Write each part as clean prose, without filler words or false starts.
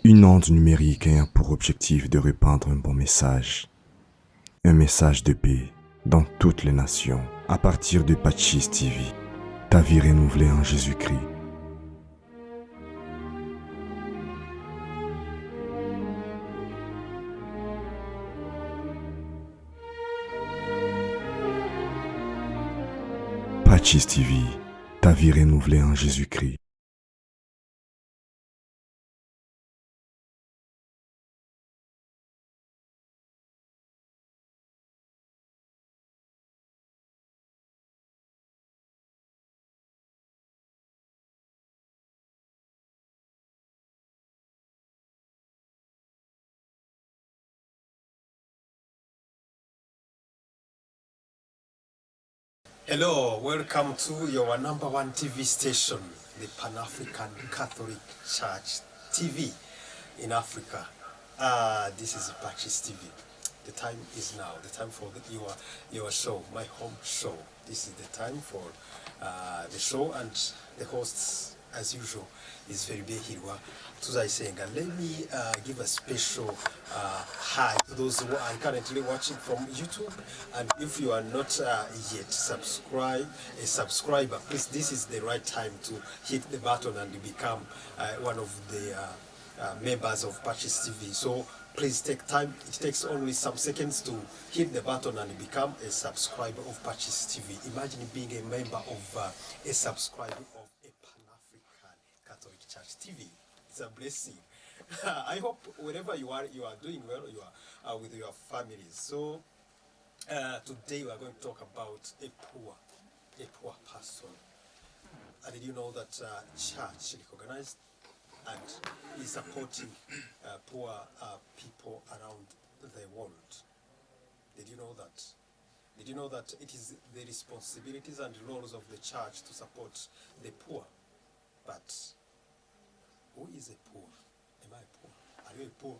Une onde numérique ayant pour objectif de répandre un bon message. Un message de paix dans toutes les nations, à partir de PACIS TV, ta vie renouvelée en Jésus-Christ. PACIS TV, ta vie renouvelée en Jésus-Christ. Hello, welcome to your number one TV station, the Pan-African Catholic Church TV in Africa. This is PACIS TV. The time is now, the time for your show, my home show. This is the time for the show, and the hosts, as usual, is Veribe Hirwa Tuzisenga. Let me give a special hi to those who are currently watching from YouTube. And if you are not yet a subscriber, please, this is the right time to hit the button and become one of the members of PACIS TV. So please take time. It takes only some seconds to hit the button and become a subscriber of PACIS TV. Imagine being a member of a subscriber of a Pan-African Catholic Church TV. It's a blessing. I hope wherever you are doing well. You are with your families. So today we are going to talk about a poor person. Did you know that church recognized and is supporting poor people around the world? Did you know that? Did you know that it is the responsibilities and roles of the church to support the poor? But who is a poor? Am I poor? Are you a poor?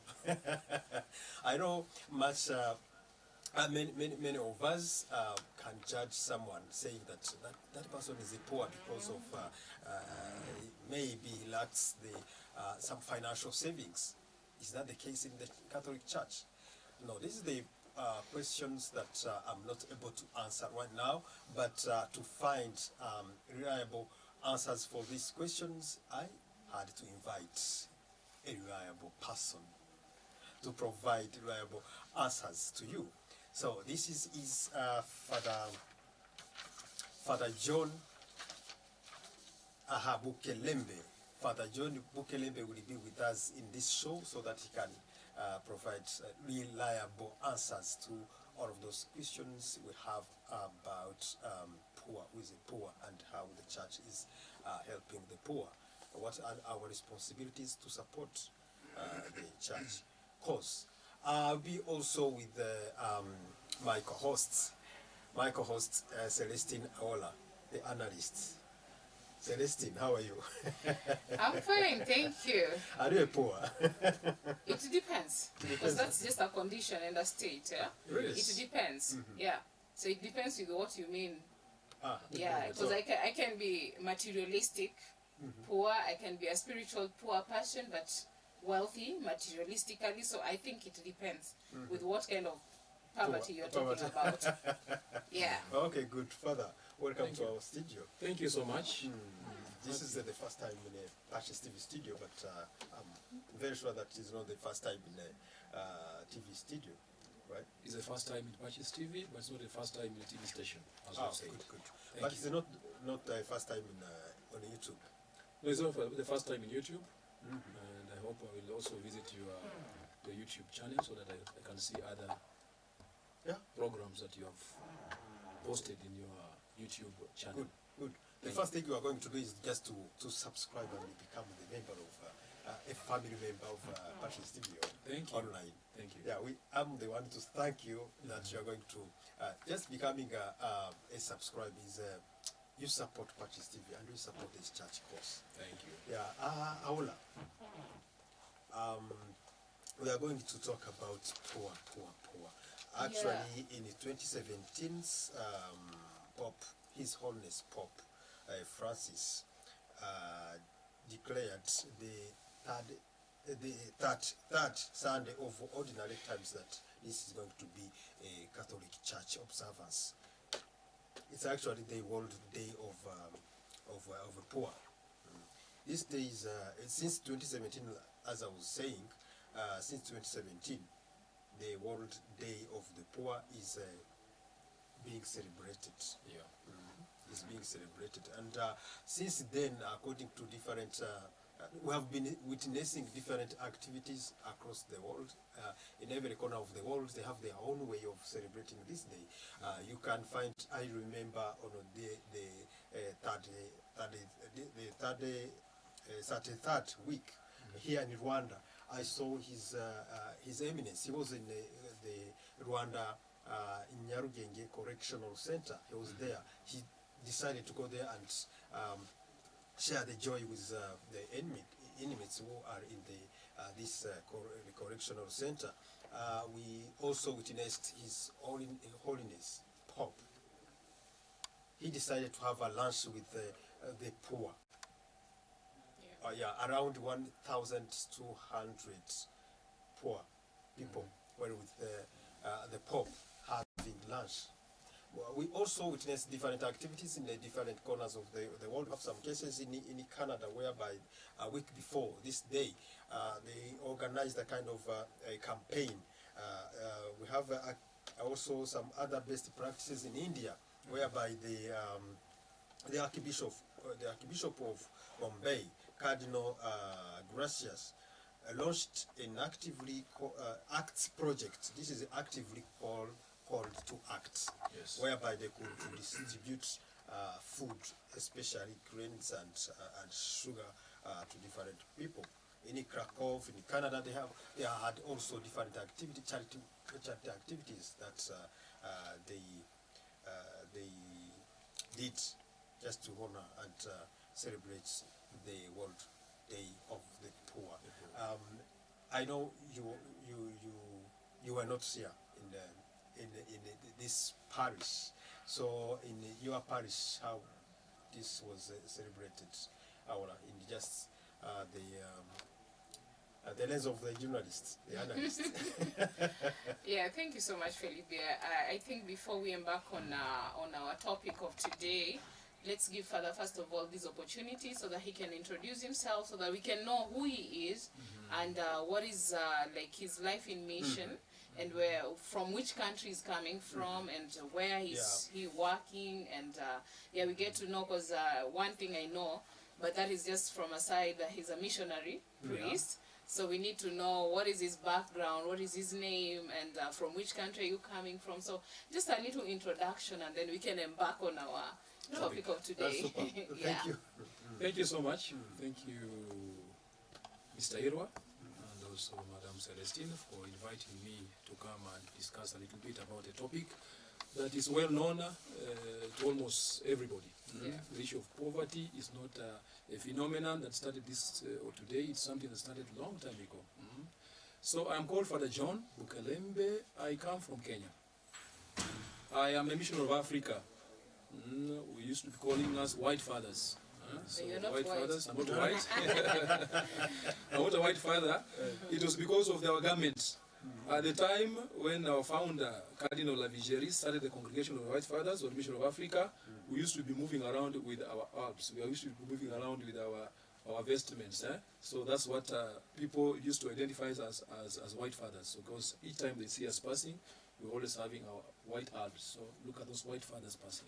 I know much. Many of us can judge someone saying that person is a poor because of maybe he lacks some financial savings. Is that the case in the Catholic Church? No, this is the questions that I'm not able to answer right now, but to find reliable answers for these questions, I had to invite a reliable person to provide reliable answers to you. So this is Father John Bukelembe. Father John Bukelembe will be with us in this show so that he can provide reliable answers to all of those questions we have about poor, who is a poor, and how the church is helping the poor. What are our responsibilities to support the church cause? I'll be also with my co-host, Celestine Aola, the analyst. Celestine, how are you? I'm fine, thank you. Are you a poor? It depends, because that's just a condition and a state. Yeah? Really? It depends. Mm-hmm. Yeah. So it depends with what you mean. Yeah, because So, I can be materialistic poor, I can be a spiritual poor person, but wealthy materialistically. So I think it depends with what kind of poverty you're talking about. Yeah. okay, good. Father, welcome Thank to you. our studio. Thank you so much. This is the first time in a PACIS TV studio, but I'm very sure that it's not the first time in a TV studio, right? It's the first time in PACIS TV, but it's not the first time in a TV station, as Ah, you say. good. Thank But you. it's not the first time on YouTube. No, it's not the first time in YouTube, and I hope I will also visit your YouTube channel so that I can see other Yeah. programs that you have posted in your YouTube channel. Good. The Thank first thing you are going to do is just to subscribe and become the member of a family member of PACIS TV Thank you. online. Thank you. Yeah, I'm the one to thank you that you are going to just becoming a subscriber is you support PACIS TV and you support this church cause. Thank you. Yeah, Aola. We are going to talk about poor. Actually, in 2017, Pope, His Holiness Pope Francis declared the third the third Sunday of ordinary times that this is going to be a Catholic Church observance. It's actually the World Day of the Poor. This day is since 2017, as I was saying, since 2017, the World Day of the Poor is being celebrated. Yeah. Is being celebrated, and since then, according to different, we have been witnessing different activities across the world. In every corner of the world, they have their own way of celebrating this day. You can find. I remember on the 33rd week here in Rwanda, I saw His Eminence. He was in the Rwanda in Nyarugenge Correctional Center. He was there. He decided to go there and share the joy with the inmates who are in this correctional center. We also witnessed His Holiness Pope. He decided to have a lunch with the poor. Around 1,200 poor people were with the Pope having lunch. We also witnessed different activities in the different corners of the world. We have some cases in Canada whereby a week before this day, they organized a kind of a campaign. We have also some other best practices in India, whereby the Archbishop of Bombay, Cardinal Gracias, launched an actively ACTS project. This is actively called to ACT, Yes. whereby they could distribute food, especially grains and sugar, to different people. In Krakow, in Canada, they had also different charity activities that they did just to honor and celebrate the World Day of the Poor. I know you were not here in this parish. So in your parish, how this was celebrated, in just the lens of the journalist, the analyst. Yeah, thank you so much, Felipe. I think before we embark on our topic of today, let's give Father first of all this opportunity so that he can introduce himself, so that we can know who he is and what is like his life in mission. And from which country he's coming from, and where he's working, and we get to know, because one thing I know, but that is just from a side that he's a missionary priest. So we need to know what is his background, what is his name, and from which country are you coming from. So just a little introduction, and then we can embark on our topic of today. Thank you. Thank you so much. Thank you, Mr. Irwa, and also Madam Celestine, for inviting me to come and discuss a little bit about a topic that is well known to almost everybody. The issue of poverty is not a phenomenon that started this or today. It's something that started a long time ago. So I'm called Father John Bukalembe. I come from Kenya. I am a missionary of Africa. We used to be calling us white fathers. So you're not white white. fathers. I'm not white. I'm not a white father. It was because of our garments. At the time when our founder, Cardinal Lavigeri, started the Congregation of White Fathers or Mission of Africa, we used to be moving around with our albs. We used to be moving around with our vestments. So that's what people used to identify us as white fathers. So because each time they see us passing, we're always having our white albs. So look at those white fathers passing.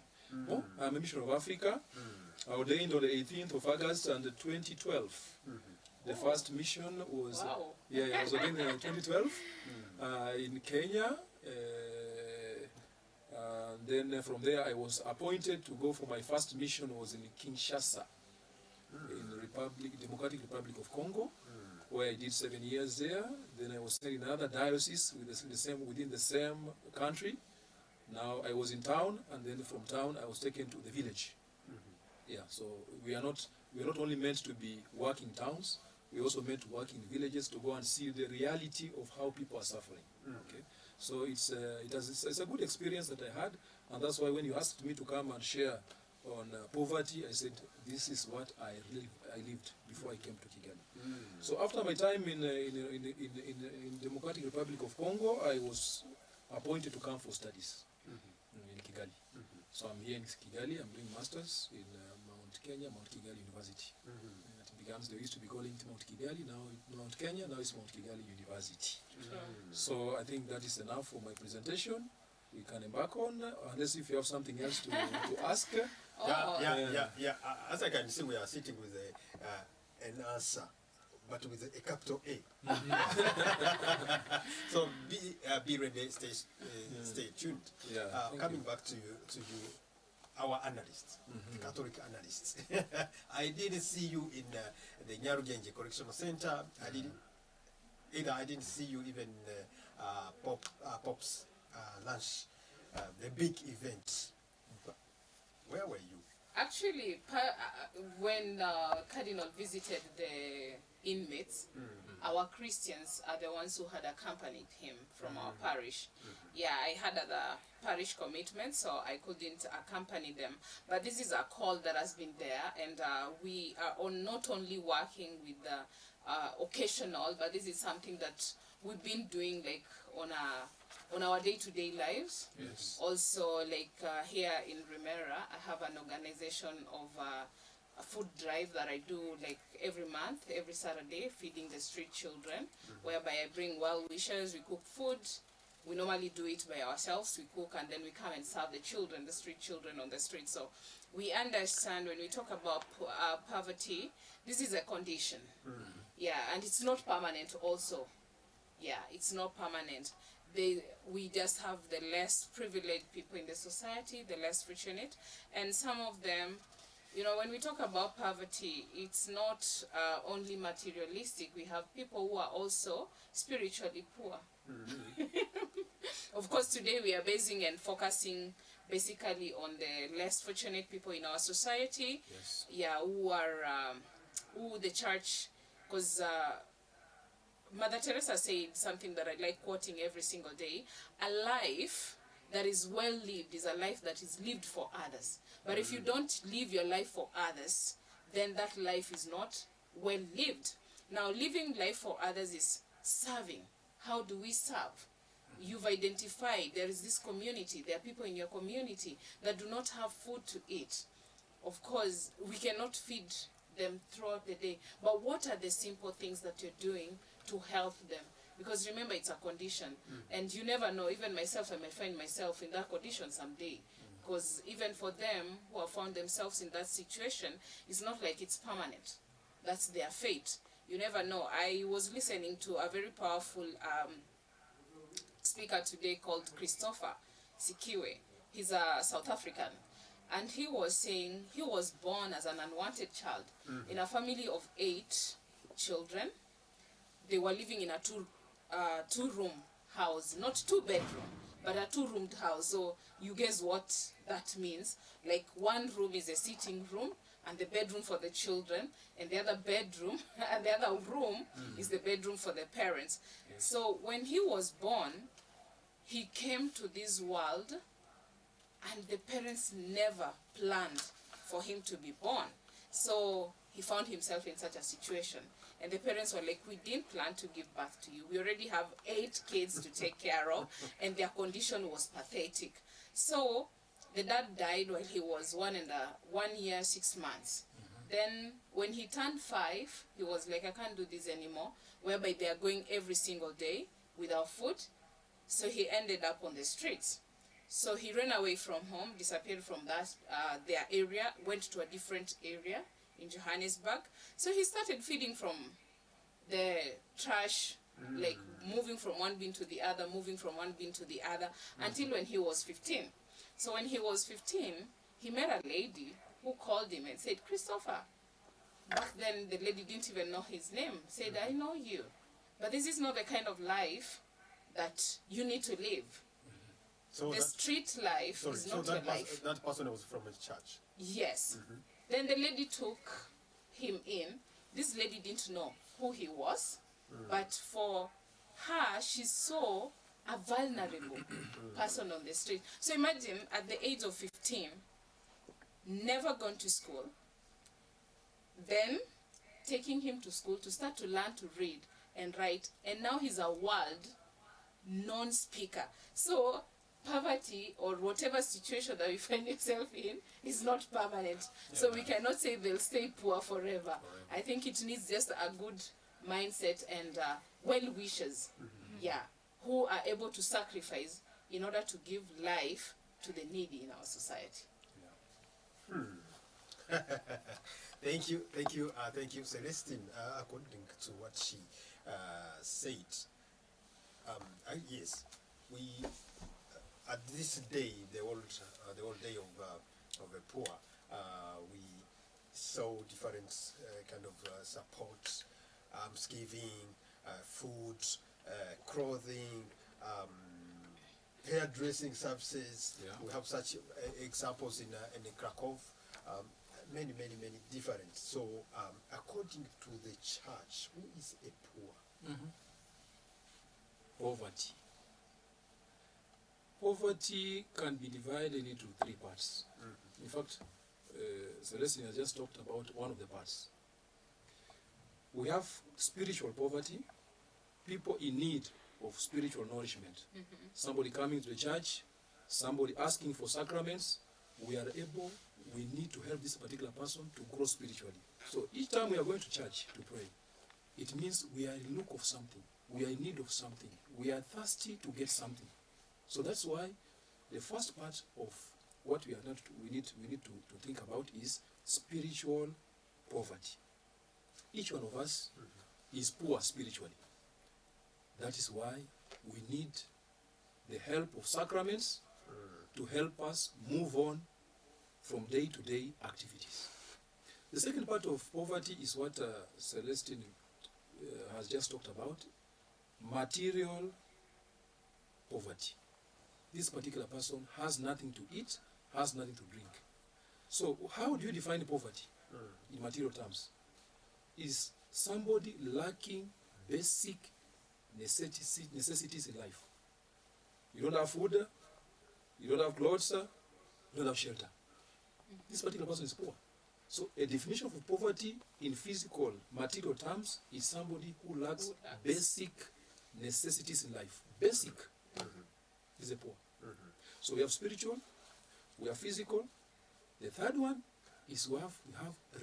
Oh, I'm a mission of Africa. I ordained on the 18th of August and 2012. The first mission was I was ordained in 2012 in Kenya. Then from there I was appointed to go for my first mission was in Kinshasa, in the Democratic Republic of Congo, where I did 7 years there. Then I was sent in another diocese within the same country. Now I was in town, and then from town I was taken to the village. So we are not only meant to be working towns. We also meant to work in villages to go and see the reality of how people are suffering. Okay, so it's a good experience that I had, and that's why when you asked me to come and share on poverty, I said this is what I lived before I came to Kigali. So after my time in Democratic Republic of Congo, I was appointed to come for studies in Kigali. So I'm here in Kigali. I'm doing masters in Mount Kigali University. It becomes, they used to be calling it Mount Kigali, now Mount Kenya, now it's Mount Kigali University. So I think that is enough for my presentation. We can embark on, unless if you have something else to ask. Yeah. As I can see, we are sitting with an answer, but with a capital A. So be ready, stay tuned. Coming back to you, our analysts, Catholic analysts. I didn't see you in the Nyarugenje Correctional Center. I didn't see you even Pop's lunch, the big event. Where were you? Actually, when Cardinal visited the inmates, our Christians are the ones who had accompanied him from our parish. Yeah, I had other parish commitments, so I couldn't accompany them. But this is a call that has been there, and we are not only working with the occasional, but this is something that we've been doing like on our day-to-day lives. Yes. Also, like here in Rimera, I have an organization of a food drive that I do like every month, every Saturday, feeding the street children, whereby I bring well-wishers, we cook food. We normally do it by ourselves, we cook, and then we come and serve the children, the street children on the street. So we understand when we talk about poverty, this is a condition. Yeah, and it's not permanent also. Yeah, it's not permanent. We just have the less privileged people in the society, the less fortunate, and some of them, you know, when we talk about poverty, it's not only materialistic. We have people who are also spiritually poor. Of course, today we are basing and focusing basically on the less fortunate people in our society. Yes. Yeah, who the church, because Mother Teresa said something that I like quoting every single day: a life that is well lived is a life that is lived for others. But if you don't live your life for others, then that life is not well lived. Now, living life for others is serving. How do we serve? You've identified there is this community, there are people in your community that do not have food to eat. Of course, we cannot feed them throughout the day, but what are the simple things that you're doing to help them? Because remember, it's a condition, and you never know. Even myself, I may find myself in that condition someday, because even for them who have found themselves in that situation, it's not like it's permanent. That's their fate. You never know. I was listening to a very powerful speaker today called Christopher Sikiwe. He's a South African, and he was saying he was born as an unwanted child in a family of 8 children. They were living in a two-room house, not 2-bedroom, but a 2-roomed house. So you guess what that means? Like, one room is a sitting room and the bedroom for the children, and the other bedroom and the other room is the bedroom for the parents. Yes. So when he was born, he came to this world, and the parents never planned for him to be born. So he found himself in such a situation. And the parents were like, we didn't plan to give birth to you. We already have 8 kids to take care of, and their condition was pathetic. So the dad died while he was 1 year, 6 months. Then when he turned 5, he was like, I can't do this anymore, whereby they are going every single day without food. So he ended up on the streets. So he ran away from home, disappeared from their area, went to a different area in Johannesburg. So he started feeding from the trash, like moving from one bin to the other, moving from one bin to the other, until when he was 15. So when he was 15, he met a lady who called him and said, Christopher. Back then, the lady didn't even know his name. Said, I know you, but this is not the kind of life that you need to live. So the street life is not your life. That person was from a church? Yes. Then the lady took him in. This lady didn't know who he was, but for her, she saw a vulnerable person on the street. So imagine, at the age of 15, never gone to school, Then taking him to school to start to learn to read and write, and now he's a world non-speaker. So poverty or whatever situation that you find yourself in is not permanent. So we cannot say they'll stay poor forever. I think it needs just a good mindset and well-wishers, who are able to sacrifice in order to give life to the needy in our society. Thank you, Celestine. According to what she said, yes, we at this day, the old day of the poor, we saw different kind of support, giving, food, clothing, hairdressing services. We have such examples in Krakow. Many different. So, according to the church, who is a poor? Poverty. Poverty can be divided into three parts. In fact, Celestine has just talked about one of the parts. We have spiritual poverty, people in need of spiritual nourishment. Somebody coming to the church, somebody asking for sacraments. We need to help this particular person to grow spiritually. So each time we are going to church to pray, it means we are in look of something. We are in need of something. We are thirsty to get something. So that's why the first part of what we need to think about is spiritual poverty. Each one of us is poor spiritually. That is why we need the help of sacraments to help us move on from day-to-day activities. The second part of poverty is what Celestine has just talked about, material poverty. This particular person has nothing to eat, has nothing to drink. So how do you define poverty in material terms? Is somebody lacking basic necessities in life. You don't have food, you don't have clothes, you don't have shelter. This particular person is poor. So a definition of poverty in physical, material terms is somebody who lacks basic necessities in life. Basic is a poor. So we have spiritual, we have physical. The third one is we have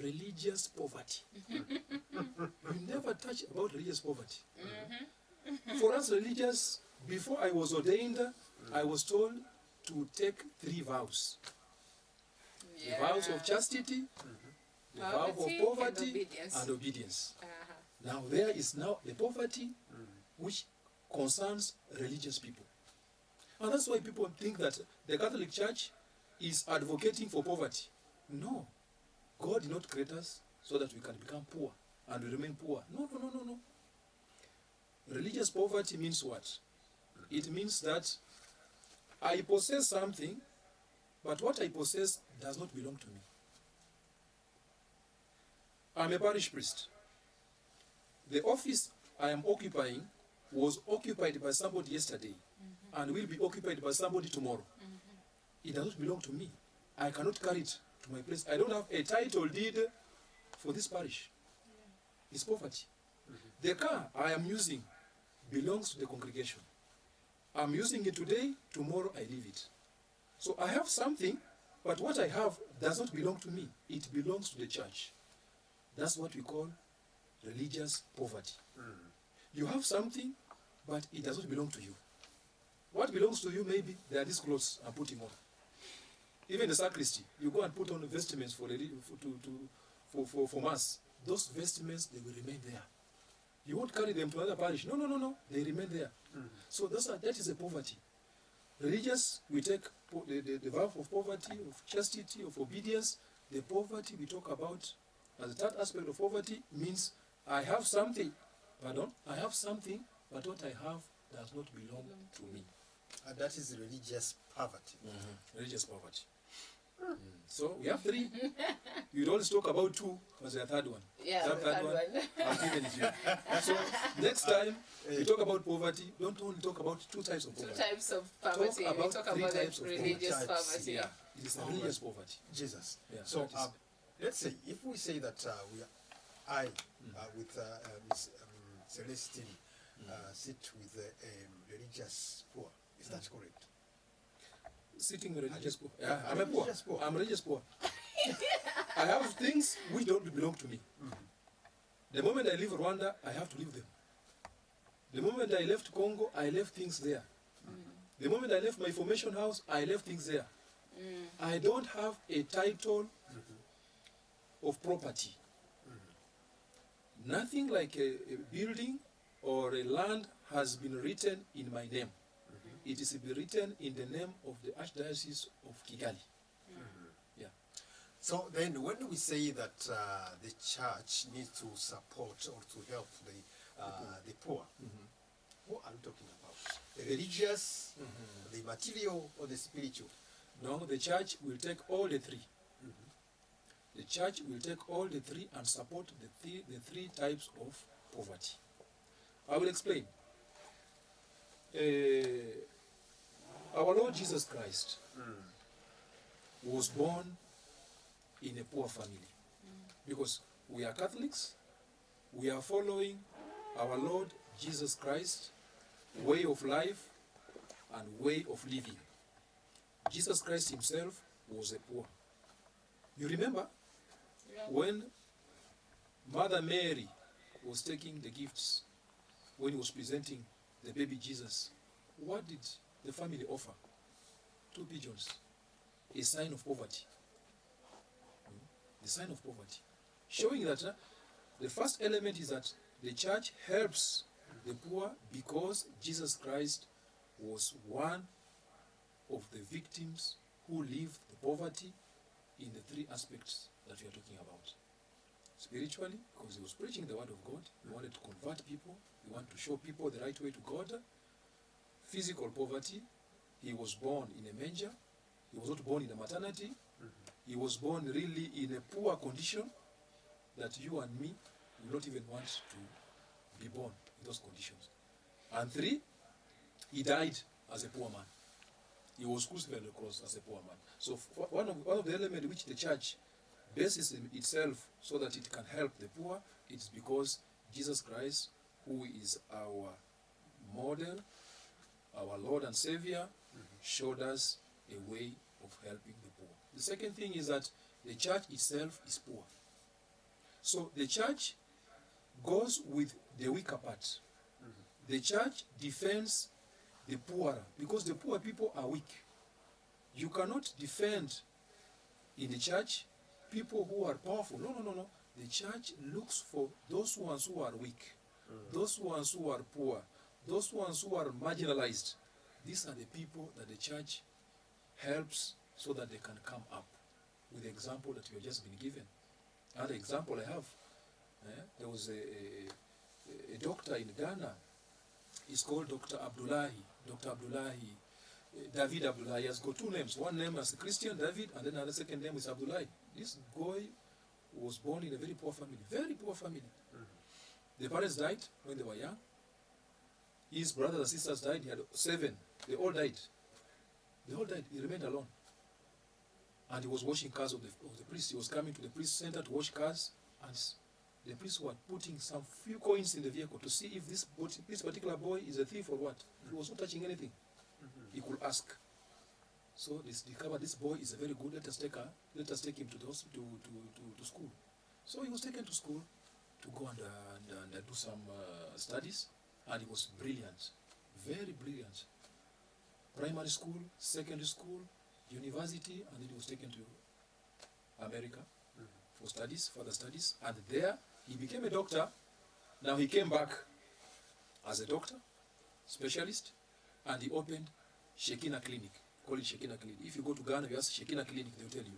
religious poverty. We never touch about religious poverty. For us religious, before I was ordained, I was told to take 3 vows. The vows of chastity, the vow of poverty, and obedience. Now there is now the poverty which concerns religious people. And that's why people think that the Catholic Church is advocating for poverty. No. God did not create us so that we can become poor and we remain poor. No. Religious poverty means what? It means that I possess something, but what I possess does not belong to me. I'm a parish priest. The office I am occupying was occupied by somebody yesterday and will be occupied by somebody tomorrow. It does not belong to me. I cannot carry it to my place. I don't have a title deed for this parish. It's poverty. The car I am using belongs to the congregation. I'm using it today, tomorrow I leave it. So I have something, but what I have does not belong to me. It belongs to the church. That's what we call religious poverty. You have something, but it does not belong to you. What belongs to you, maybe, they are these clothes I'm putting on. Even the sacristy, you go and put on vestments for mass. Those vestments, they will remain there. You won't carry them to another parish. No. They remain there. So that is a poverty. Religious, we take the vow of poverty, of chastity, of obedience. The poverty we talk about as the third aspect of poverty means I have something, but what I have does not belong to me. And that is religious poverty. Religious poverty. So we have 3. You'd always talk about 2 as the third one. Yeah, the third one. I've given it you. So next time we talk about poverty, don't only talk about 2 types of poverty. 2 types of poverty. Talk about we talk 3 about types of religious poverty. Yeah, it is a religious poverty. Jesus. Yeah, So let's say, if we say that I, with Miss Celestine, sit with religious poor, is that correct? Sitting with religious poor. Yeah, I'm a poor. religious poor. I'm religious poor. I have things which don't belong to me. The moment I leave Rwanda, I have to leave them. The moment I left Congo, I left things there. The moment I left my formation house, I left things there. I don't have a title of property. Nothing like a building or a land has been written in my name. It is written in the name of the Archdiocese of Kigali. Yeah. So then when we say that the church needs to support or to help the poor, what are we talking about? The religious, the material, or the spiritual? No, the church will take all the three. The church will take all the three and support the three types of poverty. I will explain. Our Lord Jesus Christ was born in a poor family. Because we are Catholics, we are following our Lord Jesus Christ way of life and way of living. Jesus Christ himself was a poor. You remember when Mother Mary was taking the gifts, when he was presenting the baby Jesus, what did the family offer? 2 pigeons, a sign of poverty. The sign of poverty. Showing that the first element is that the church helps the poor because Jesus Christ was one of the victims who lived the poverty in the 3 aspects that we are talking about. Spiritually, because he was preaching the word of God, he wanted to convert people, he wanted to show people the right way to God. Physical poverty, he was born in a manger, he was not born in a maternity, he was born really in a poor condition that you and me will not even want to be born in those conditions. And 3, he died as a poor man. He was crucified on the cross as a poor man. So one of the elements which the church bases itself so that it can help the poor, it's because Jesus Christ, who is our model, our Lord and Savior, showed us a way of helping the poor. The second thing is that the church itself is poor. So the church goes with the weaker part. The church defends the poorer because the poor people are weak. You cannot defend in the church people who are powerful. No. The church looks for those ones who are weak, those ones who are poor, those ones who are marginalized. These are the people that the church helps so that they can come up. With the example that we have just been given. Another example I have, there was a doctor in Ghana. He's called Dr. Abdullahi. Dr. Abdullahi, David Abdullahi. He has got 2 names. One name as a Christian, David, and then another second name is Abdullahi. This boy was born in a very poor family. Very poor family. The parents died when they were young. His brothers and sisters died. He had 7. They all died. They all died. He remained alone. And he was washing cars of the priest. He was coming to the priest center to wash cars. And the priests were putting some few coins in the vehicle to see if this particular boy is a thief or what. He was not touching anything. He could ask. So they discovered this boy is a very good. Let us take him to the hospital, to school. So he was taken to school to go and do some studies, and he was brilliant, very brilliant. Primary school, secondary school, university, and then he was taken to America for studies, further studies, and there he became a doctor. Now he came back as a doctor, specialist, and he opened Shekinah Clinic. Call it Shekinah Clinic. If you go to Ghana, you ask Shekinah Clinic, they'll tell you.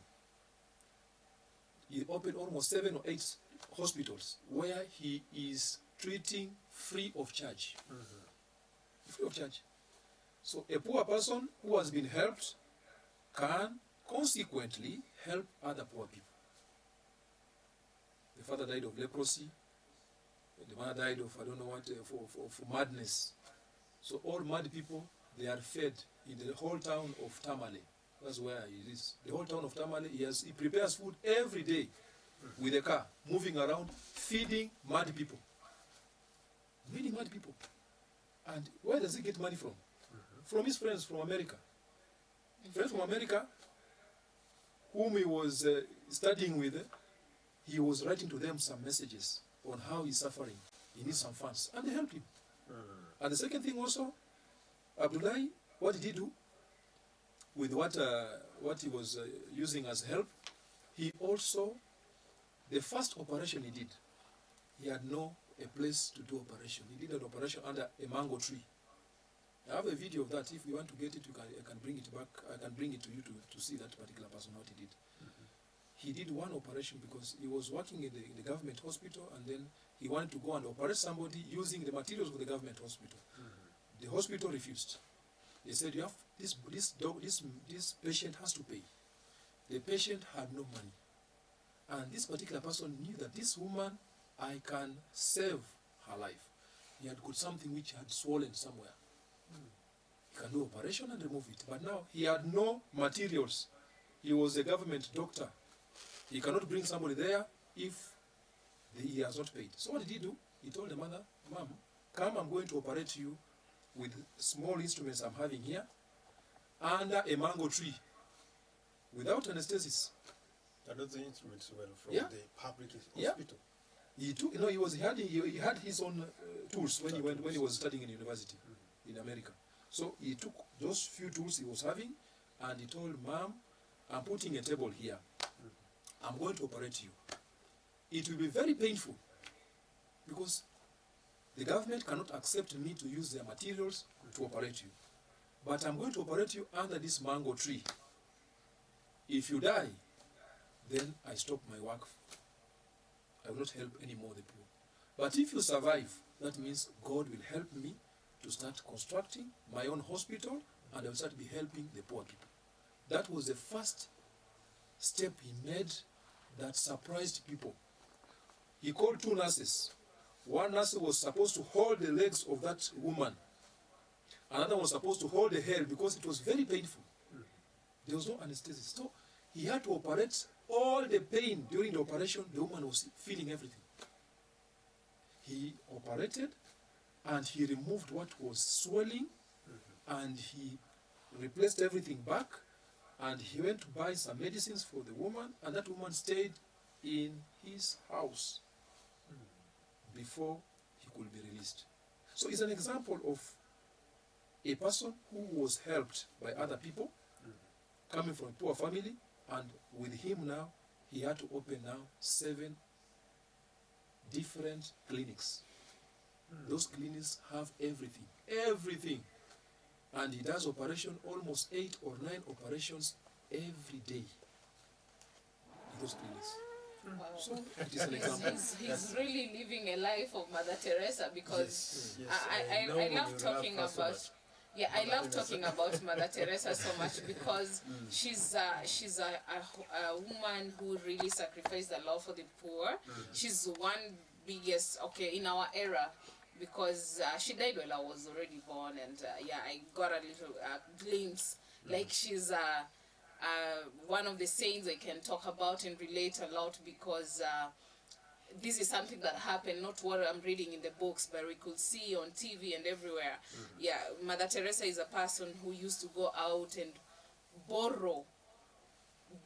He opened almost 7 or 8 hospitals where he is treating free of charge. Free of charge. So a poor person who has been helped can consequently help other poor people. The father died of leprosy. The mother died of, I don't know what, of madness. So all mad people, they are fed in the whole town of Tamale. That's where he is. The whole town of Tamale, he prepares food every day with a car, moving around, feeding mad people. Feeding mad people. And where does he get money from? From his friends from America. Friends from America, whom he was studying with, he was writing to them some messages on how he's suffering. He needs some funds. And they helped him. And the second thing also, Abdullahi, what did he do? With what he was using as help, he also, the first operation he did, he had a place to do operation. He did an operation under a mango tree. I have a video of that. If you want to get it, I can bring it back. I can bring it to you to see that particular person, what he did. He did one operation because he was working in the government hospital, and then he wanted to go and operate somebody using the materials of the government hospital. The hospital refused. They said, "You have this patient has to pay." The patient had no money, and this particular person knew that this woman, I can save her life. He had got something which had swollen somewhere. He can do operation and remove it, but now he had no materials. He was a government doctor. He cannot bring somebody there if he has not paid. So what did he do? He told the mother, "Mom, come, I'm going to operate you with small instruments I'm having here under a mango tree without anesthesis." And those instruments were from Yeah. the public Yeah. hospital. He took, he had his own tools when he was studying in university in America. So he took those few tools he was having, and he told Mom, "I'm putting a table here. I'm going to operate you. It will be very painful because the government cannot accept me to use their materials to operate you. But I'm going to operate you under this mango tree. If you die, then I stop my work. I will not help anymore the poor. But if you survive, that means God will help me to start constructing my own hospital, and I will start be helping the poor people." That was the first step he made that surprised people. He called two nurses. One nurse was supposed to hold the legs of that woman. Another was supposed to hold the hair because it was very painful. There was no anesthesia. So he had to operate. All the pain during the operation, the woman was feeling everything. He operated, and he removed what was swelling, and he replaced everything back, and he went to buy some medicines for the woman, and that woman stayed in his house before he could be released. So it's an example of a person who was helped by other people, coming from a poor family, and with him now, he had to open now 7 different clinics. Those clinics have everything. And he does operation, almost 8 or 9 operations every day in those clinics. Wow. So it is an example. He's really living a life of Mother Teresa, because Yes, I know love you talking her so about much. I Mother love Teresa. talking about Mother Teresa so much, because she's a woman who really sacrificed a lot for the poor. She's one biggest, in our era, because she died while I was already born, and I got a little glimpse. Like, she's one of the saints I can talk about and relate a lot, because this is something that happened, not what I'm reading in the books, but we could see on TV and everywhere. Mother Teresa is a person who used to go out and borrow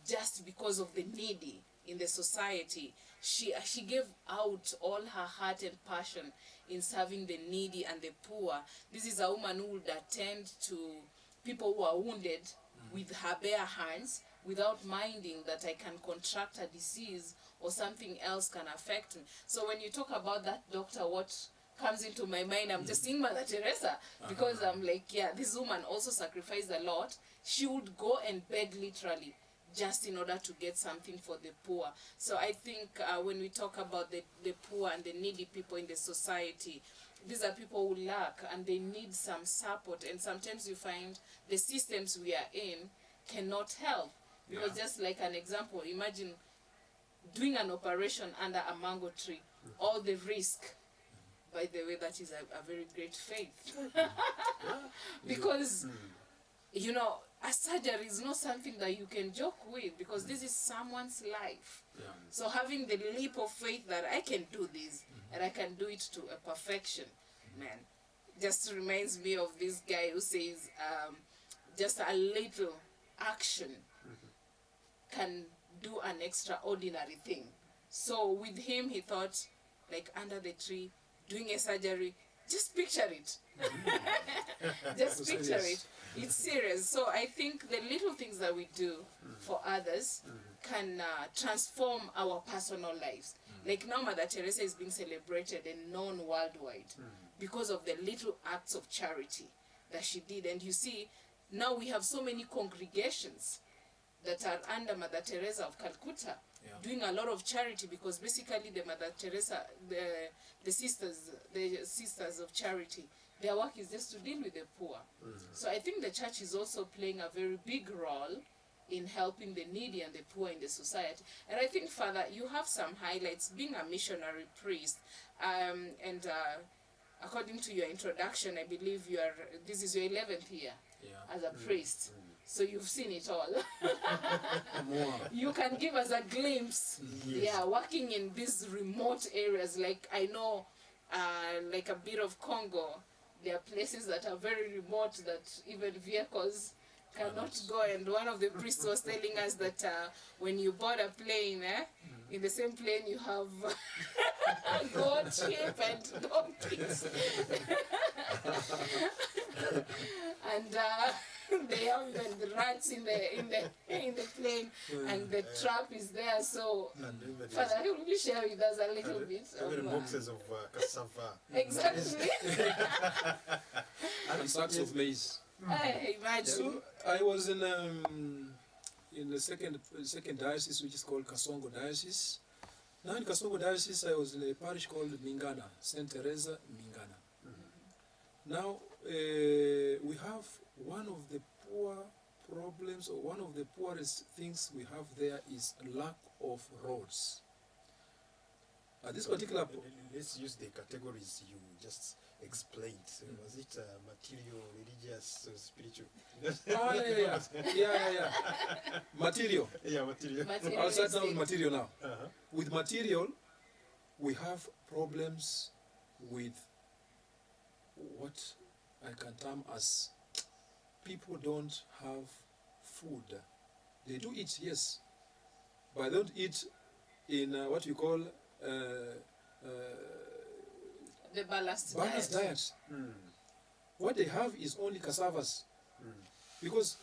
just because of the needy in the society. She gave out all her heart and passion in serving the needy and the poor. This is a woman who would attend to people who are wounded with her bare hands, without minding that I can contract a disease or something else can affect me. So when you talk about that doctor, what comes into my mind, I'm just seeing Mother Teresa, because I'm like, this woman also sacrificed a lot. She would go and beg literally just in order to get something for the poor. So I think when we talk about the poor and the needy people in the society, these are people who lack and they need some support. And sometimes you find the systems we are in cannot help. Because just like an example, imagine doing an operation under a mango tree, all the risk. By the way, that is a very great faith. Because, a surgery is not something that you can joke with, because this is someone's life. Yeah. So having the leap of faith that I can do this and I can do it to a perfection, man, just reminds me of this guy who says just a little action can do an extraordinary thing. So with him, he thought, like under the tree, doing a surgery, just picture it. Just picture it. It's serious. So I think the little things that we do for others can transform our personal lives. Like now Mother Teresa is being celebrated and known worldwide because of the little acts of charity that she did. And you see, now we have so many congregations that are under Mother Teresa of Calcutta, doing a lot of charity, because basically the Mother Teresa, the sisters of charity, their work is just to deal with the poor. So I think the church is also playing a very big role in helping the needy and the poor in the society. And I think, Father, you have some highlights, being a missionary priest, and according to your introduction, I believe this is your 11th year as a priest. So you've seen it all. You can give us a glimpse. Yeah, working in these remote areas, like I know, like a bit of Congo, there are places that are very remote that even vehicles cannot go. And one of the priests was telling us that when you board a plane, in the same plane you have goat, sheep, and donkeys. And they have even the rats in the plane, and the trap is there. So, Father, will you share with us a little bit? Even boxes of cassava. Exactly. And sacks of maize. I imagine. So I was in the second diocese, which is called Kasongo Diocese. Now in Kasongo Diocese, I was in a parish called Mingana, Saint Teresa Mingana. Now we have one of the poor problems, or one of the poorest things we have there is lack of roads. This particular Let's use the categories you just explained. Was it material, religious, spiritual? Yeah. Material. Yeah, material. I'll start now with material now. With material, we have problems with what I can term as people don't have food. They do eat, yes, but they don't eat in what we call the balanced diet. What they have is only cassavas, because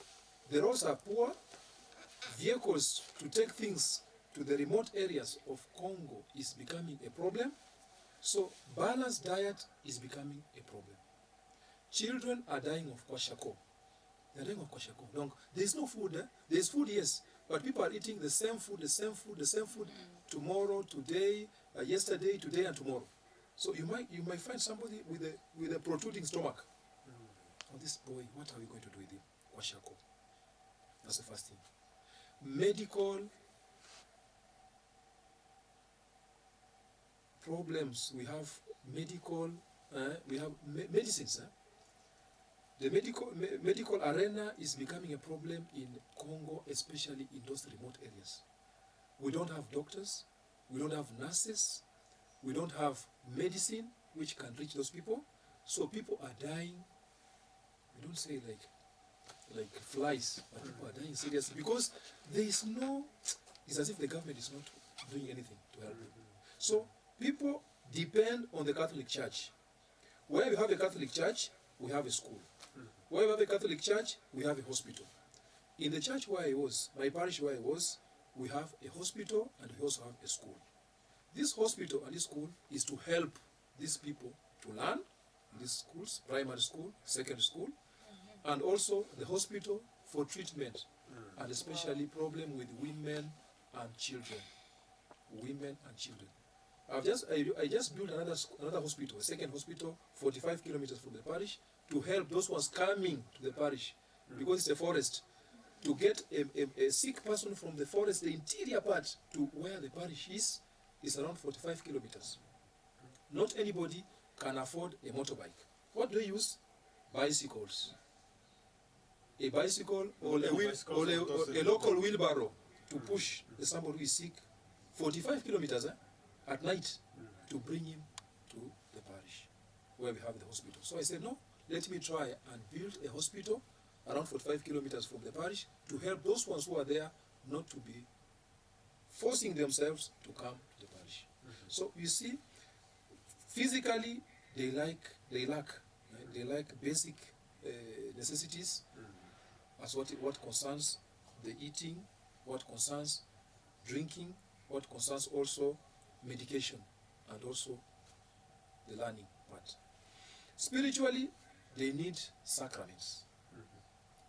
the roads are poor. Vehicles to take things to the remote areas of Congo is becoming a problem. So balanced diet is becoming a problem. Children are dying of kwashiorkor. They are dying of kwashiorkor. Donc, there is no food. There is food, yes, but people are eating the same food, tomorrow, today, yesterday, today, and tomorrow. So you might find somebody with a protruding stomach. Oh, this boy, what are we going to do with him? Kwashiorkor. That's the first thing. Medical problems. We have medical. We have medicines. The medical arena is becoming a problem in Congo, especially in those remote areas. We don't have doctors, we don't have nurses, we don't have medicine which can reach those people. So people are dying. We don't say like flies, but people are dying seriously because there is no. It's as if the government is not doing anything to help them. So people depend on the Catholic Church. Where we have a Catholic Church, we have a school. Where we have a Catholic Church, we have a hospital. In the church where I was, my parish where I was, we have a hospital and we also have a school. This hospital and this school is to help these people to learn in these schools, primary school, secondary school, and also the hospital for treatment, and especially problem with women and children. Women and children. I just built another hospital, a second hospital, 45 kilometers from the parish, to help those ones coming to the parish, because it's a forest. To get a sick person from the forest, the interior part, to where the parish is around 45 kilometers. Not anybody can afford a motorbike. What do they use? Bicycles. a bicycle or a, wheel, bicycle, or those a local wheelbarrow to push somebody who is sick 45 kilometers at night to bring him to the parish where we have the hospital. So I said, no, let me try and build a hospital around 45 kilometers from the parish to help those ones who are there not to be forcing themselves to come to the parish. So you see, physically they lack basic necessities as what concerns the eating, what concerns drinking, what concerns also medication, and also the learning part. Spiritually, they need sacraments.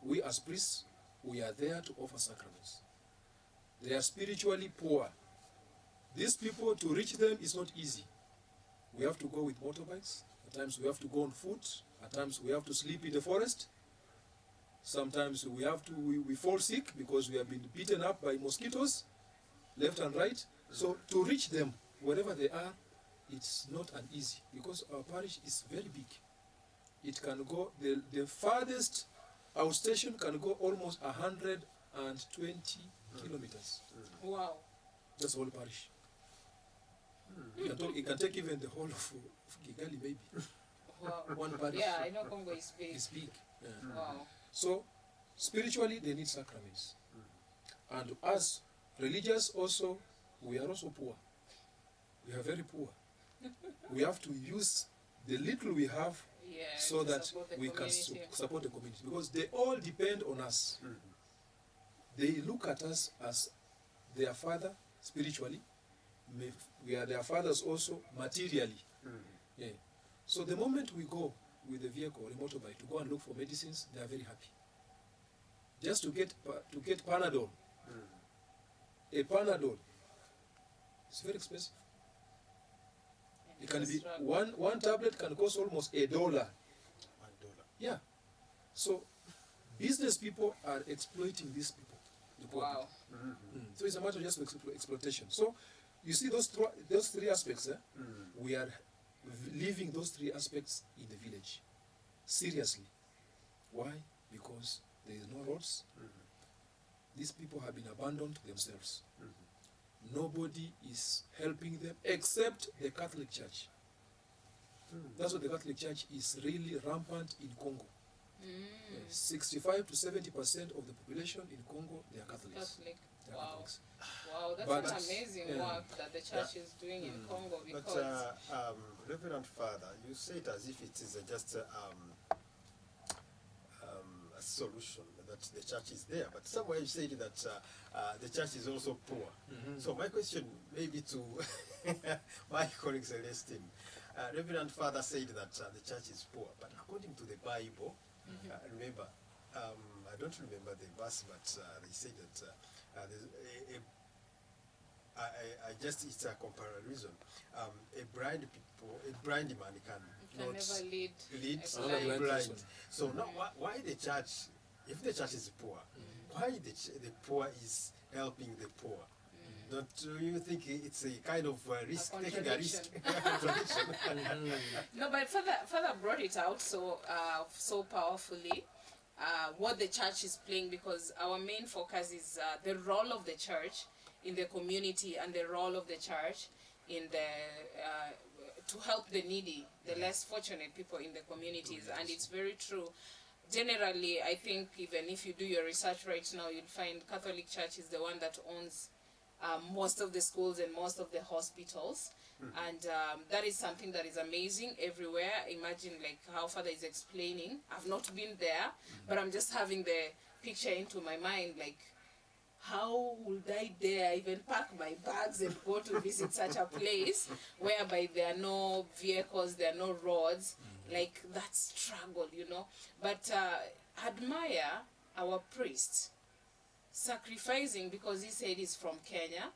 We as priests, we are there to offer sacraments. They are spiritually poor. These people, to reach them is not easy. We have to go with motorbikes. At times we have to go on foot. At times we have to sleep in the forest. Sometimes we fall sick because we have been beaten up by mosquitoes, left and right. So to reach them, wherever they are, it's not an easy, because our parish is very big. It can go, the farthest outstation can go almost 120 kilometers. Wow. That's the whole parish. It can take even the whole of Kigali, maybe. Wow. One parish. Yeah, I know Congo is big. It's big. Yeah. Wow. So, spiritually, they need sacraments. And as religious also, we are also poor. We are very poor. We have to use the little we have so that we can support the community. Because they all depend on us. They look at us as their father spiritually. We are their fathers also materially. Yeah. So the moment we go with a vehicle or a motorbike to go and look for medicines, they are very happy. Just to get Panadol. A Panadol, it's very expensive. It can be one tablet can cost almost $1. Yeah. So business people are exploiting these people. The poor Wow. people. So it's a matter just of exploitation. So you see those three aspects. We are living those three aspects in the village. Seriously. Why? Because there is no roads. These people have been abandoned to themselves. Nobody is helping them except the Catholic Church. That's what the Catholic Church is really rampant in Congo. 65 to 70% of the population in Congo, they are Catholics. They are Wow. Catholics. Wow, that's But, an amazing work that the church is doing in Congo, because But Reverend Father, you say it as if it is just a solution that the church is there, but somewhere you said that the church is also poor. So my question maybe to my colleague Celestine, Reverend Father said that the church is poor, but according to the Bible, remember, I don't remember the verse, but they say that it's a comparison. A blind man can never lead a blind. So now, why the church? If the church is poor, why the poor is helping the poor? Don't you think it's a kind of risk, taking a risk? No, but Father brought it out so powerfully. What the church is playing, because our main focus is the role of the church in the community and the role of the church in to help the needy, the less fortunate people in the communities. And it's very true. Generally, I think even if you do your research right now, you'll find Catholic Church is the one that owns most of the schools and most of the hospitals. And that is something that is amazing everywhere. Imagine like how Father is explaining. I've not been there, but I'm just having the picture into my mind, like, how would I dare even pack my bags and go to visit such a place whereby there are no vehicles, there are no roads, like that struggle, you know. But admire our priest sacrificing, because he said he's from Kenya.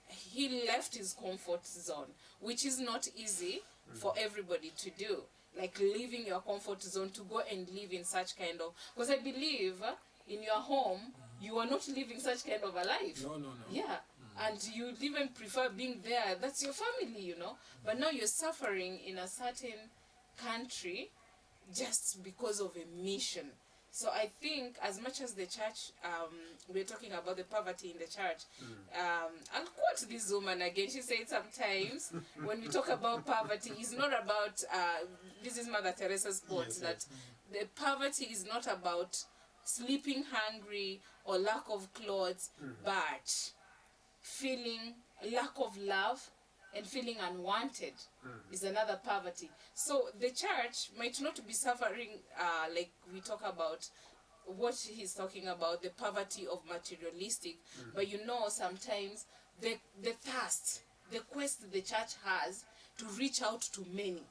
He left his comfort zone, which is not easy for everybody to do. Like leaving your comfort zone to go and live in such kind of, because I believe in your home, you are not living such kind of a life. No. Yeah. And you even prefer being there. That's your family, you know. But now you're suffering in a certain country just because of a mission. So I think as much as the church, we're talking about the poverty in the church, I'll quote this woman again. She said sometimes when we talk about poverty, it's not about, this is Mother Teresa's quote, that the poverty is not about sleeping hungry or lack of clothes, but feeling lack of love and feeling unwanted is another poverty. So the church might not be suffering like we talk about what he's talking about, the poverty of materialistic, but you know, sometimes the thirst, the quest the church has to reach out to many.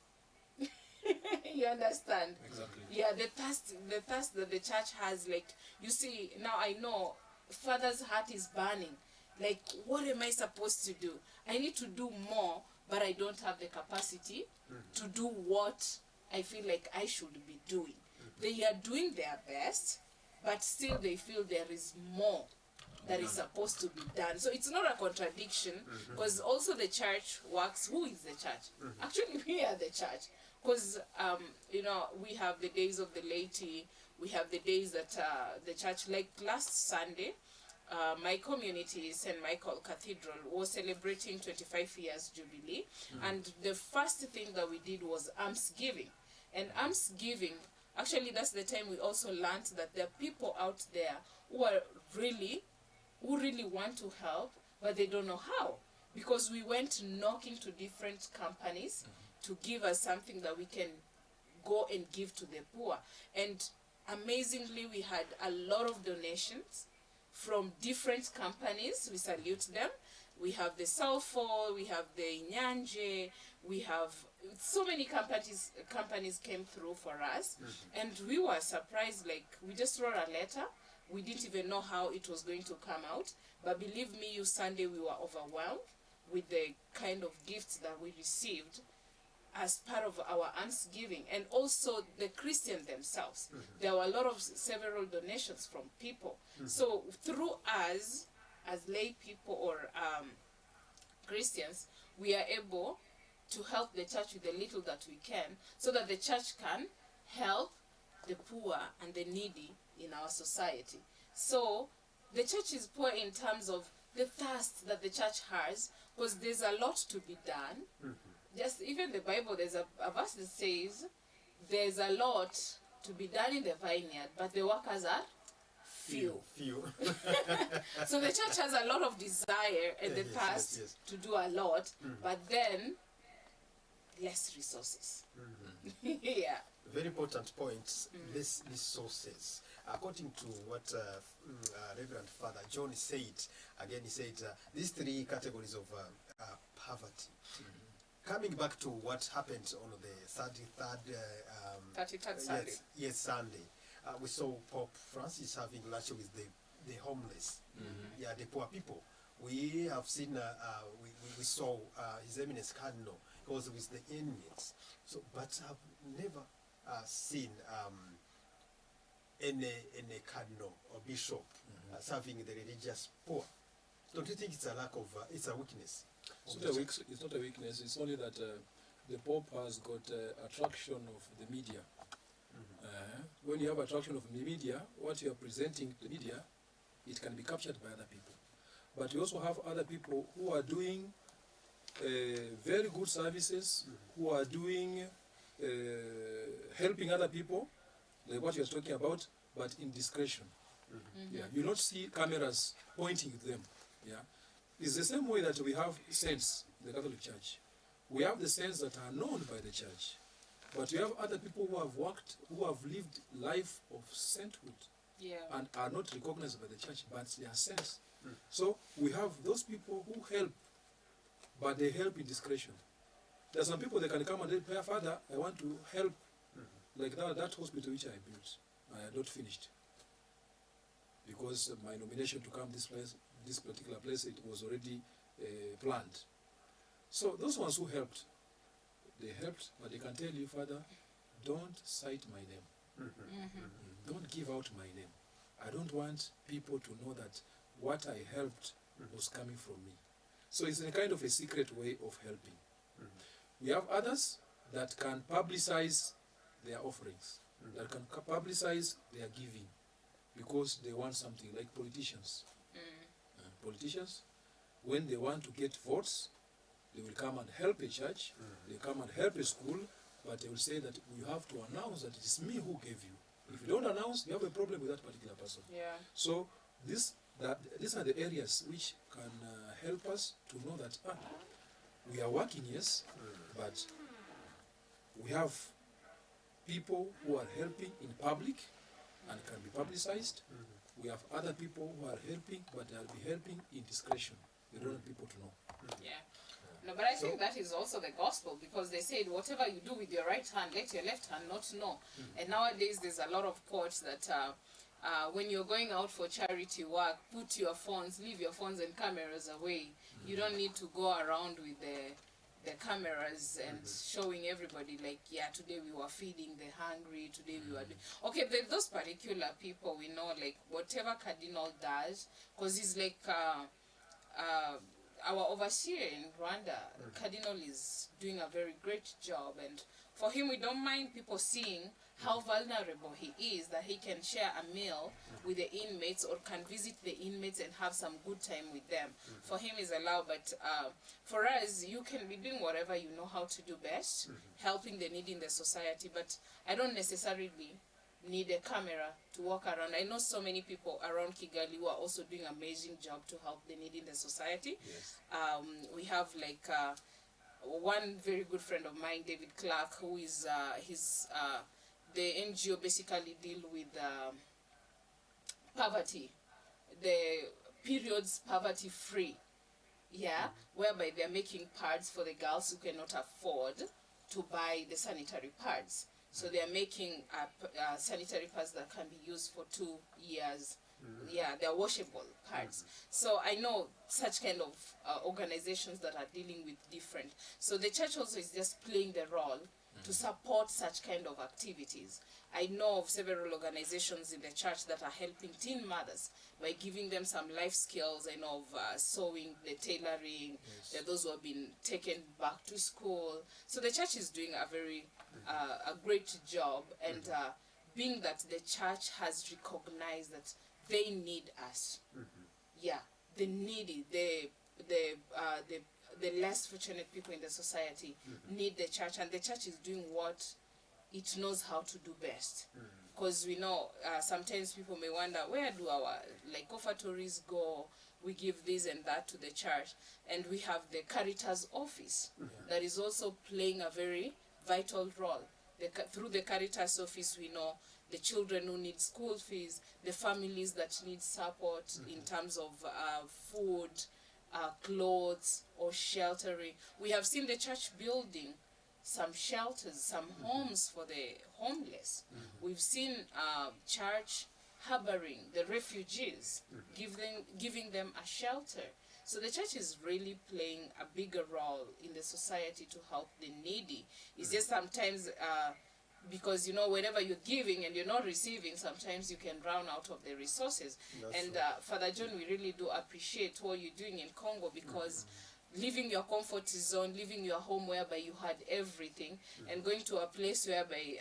You understand? Exactly. Yeah, the thirst that the church has, like, you see, now I know Father's heart is burning. Like, what am I supposed to do? I need to do more, but I don't have the capacity to do what I feel like I should be doing. They are doing their best, but still they feel there is more that is supposed to be done. So it's not a contradiction, because also the church works. Who is the church? Actually, we are the church. Because, you know, we have the days of the laity, we have the days that the church, like last Sunday, my community, St. Michael Cathedral, was celebrating 25 years Jubilee. And the first thing that we did was almsgiving. And almsgiving, actually that's the time we also learned that there are people out there who really want to help, but they don't know how. Because we went knocking to different companies to give us something that we can go and give to the poor. And amazingly, we had a lot of donations from different companies. We salute them. We have the Sulfur, we have the Nyanje, we have so many companies came through for us. And we were surprised, like, we just wrote a letter. We didn't even know how it was going to come out. But believe me, you Sunday, we were overwhelmed with the kind of gifts that we received as part of our almsgiving, and also the Christians themselves. There were a lot of several donations from people. So through us, as lay people or Christians, we are able to help the church with the little that we can, so that the church can help the poor and the needy in our society. So the church is poor in terms of the thirst that the church has, because there's a lot to be done. Just even the Bible, there's a verse that says there's a lot to be done in the vineyard, but the workers are few. So the church has a lot of desire and the thirst to do a lot, but then less resources. Yeah. Very important point, less resources. According to what Reverend Father John said, again he said these three categories of poverty. Coming back to what happened on the 33rd Sunday. Yes, Sunday. We saw Pope Francis having lunch with the homeless, the poor people. We have seen, we saw His Eminence Cardinal, he was with the inmates. So, but I've never seen any cardinal or bishop serving the religious poor. Don't you think it's a lack of, it's a weakness? It's not a weakness, it's only that the Pope has got attraction of the media. When you have attraction of the media, what you are presenting to the media, it can be captured by other people. But you also have other people who are doing very good services, who are doing, helping other people, like what you are talking about, but in discretion. Yeah, you not see cameras pointing at them. Yeah, it's the same way that we have saints in the Catholic Church. We have the saints that are known by the church, but we have other people who have worked, who have lived life of sainthood, and are not recognized by the church, but they are saints. So we have those people who help, but they help in discretion. There are some people that can come and say, Father, I want to help, like that hospital which I built. I had not finished, because my nomination to come this particular place, it was already planned. So those ones who helped, they helped, but they can tell you, Father, don't cite my name. Don't give out my name. I don't want people to know that what I helped was coming from me. So it's a kind of a secret way of helping. We have others that can publicize their offerings, that can publicize their giving, because they want something, like politicians. Politicians, when they want to get votes, they will come and help a church, they come and help a school, but they will say that you have to announce that it is me who gave you. If you don't announce, you have a problem with that particular person. Yeah. So these are the areas which can help us to know that we are working, yes, but we have people who are helping in public and can be publicized. We have other people who are helping, but they'll be helping in discretion. We don't want people to know. Yeah. No, but I think that is also the gospel, because they said, whatever you do with your right hand, let your left hand not know. And nowadays, there's a lot of quotes that when you're going out for charity work, put your phones, leave your phones and cameras away. You don't need to go around with the cameras and showing everybody, like, yeah, today we were feeding the hungry, today we were doing... Okay, those particular people, we know, like, whatever Cardinal does, because he's like... our overseer in Rwanda, Cardinal, is doing a very great job, and for him, we don't mind people seeing how vulnerable he is, that he can share a meal with the inmates or can visit the inmates and have some good time with them. For him is allowed, but for us, you can be doing whatever you know how to do best, helping the needy in the society, but I don't necessarily need a camera to walk around. I know so many people around Kigali who are also doing an amazing job to help the needy in the society. Yes. We have like one very good friend of mine, David Clark, who is the NGO basically deal with poverty, the periods poverty free, whereby they're making pads for the girls who cannot afford to buy the sanitary pads. So they are making sanitary pads that can be used for 2 years. Yeah, they're washable pads. So I know such kind of organizations that are dealing with different. So the church also is just playing the role to support such kind of activities. I know of several organizations in the church that are helping teen mothers by giving them some life skills. I know of sewing, the tailoring, there are those who have been taken back to school. So the church is doing a very a great job, and being that the church has recognized that they need us. Yeah, the needy, the less fortunate people in the society need the church, and the church is doing what it knows how to do best. Because we know sometimes people may wonder, where do our offertories go? We give this and that to the church, and we have the Caritas office that is also playing a very vital role. Through the Caritas office, we know the children who need school fees, the families that need support in terms of food, clothes, or sheltering. We have seen the church building some shelters, some homes for the homeless. We've seen church harboring the refugees, giving them a shelter. So the church is really playing a bigger role in the society to help the needy. It's just sometimes because, you know, whenever you're giving and you're not receiving, sometimes you can run out of the resources. And Father John, we really do appreciate what you're doing in Congo, because leaving your comfort zone, leaving your home whereby you had everything, and going to a place whereby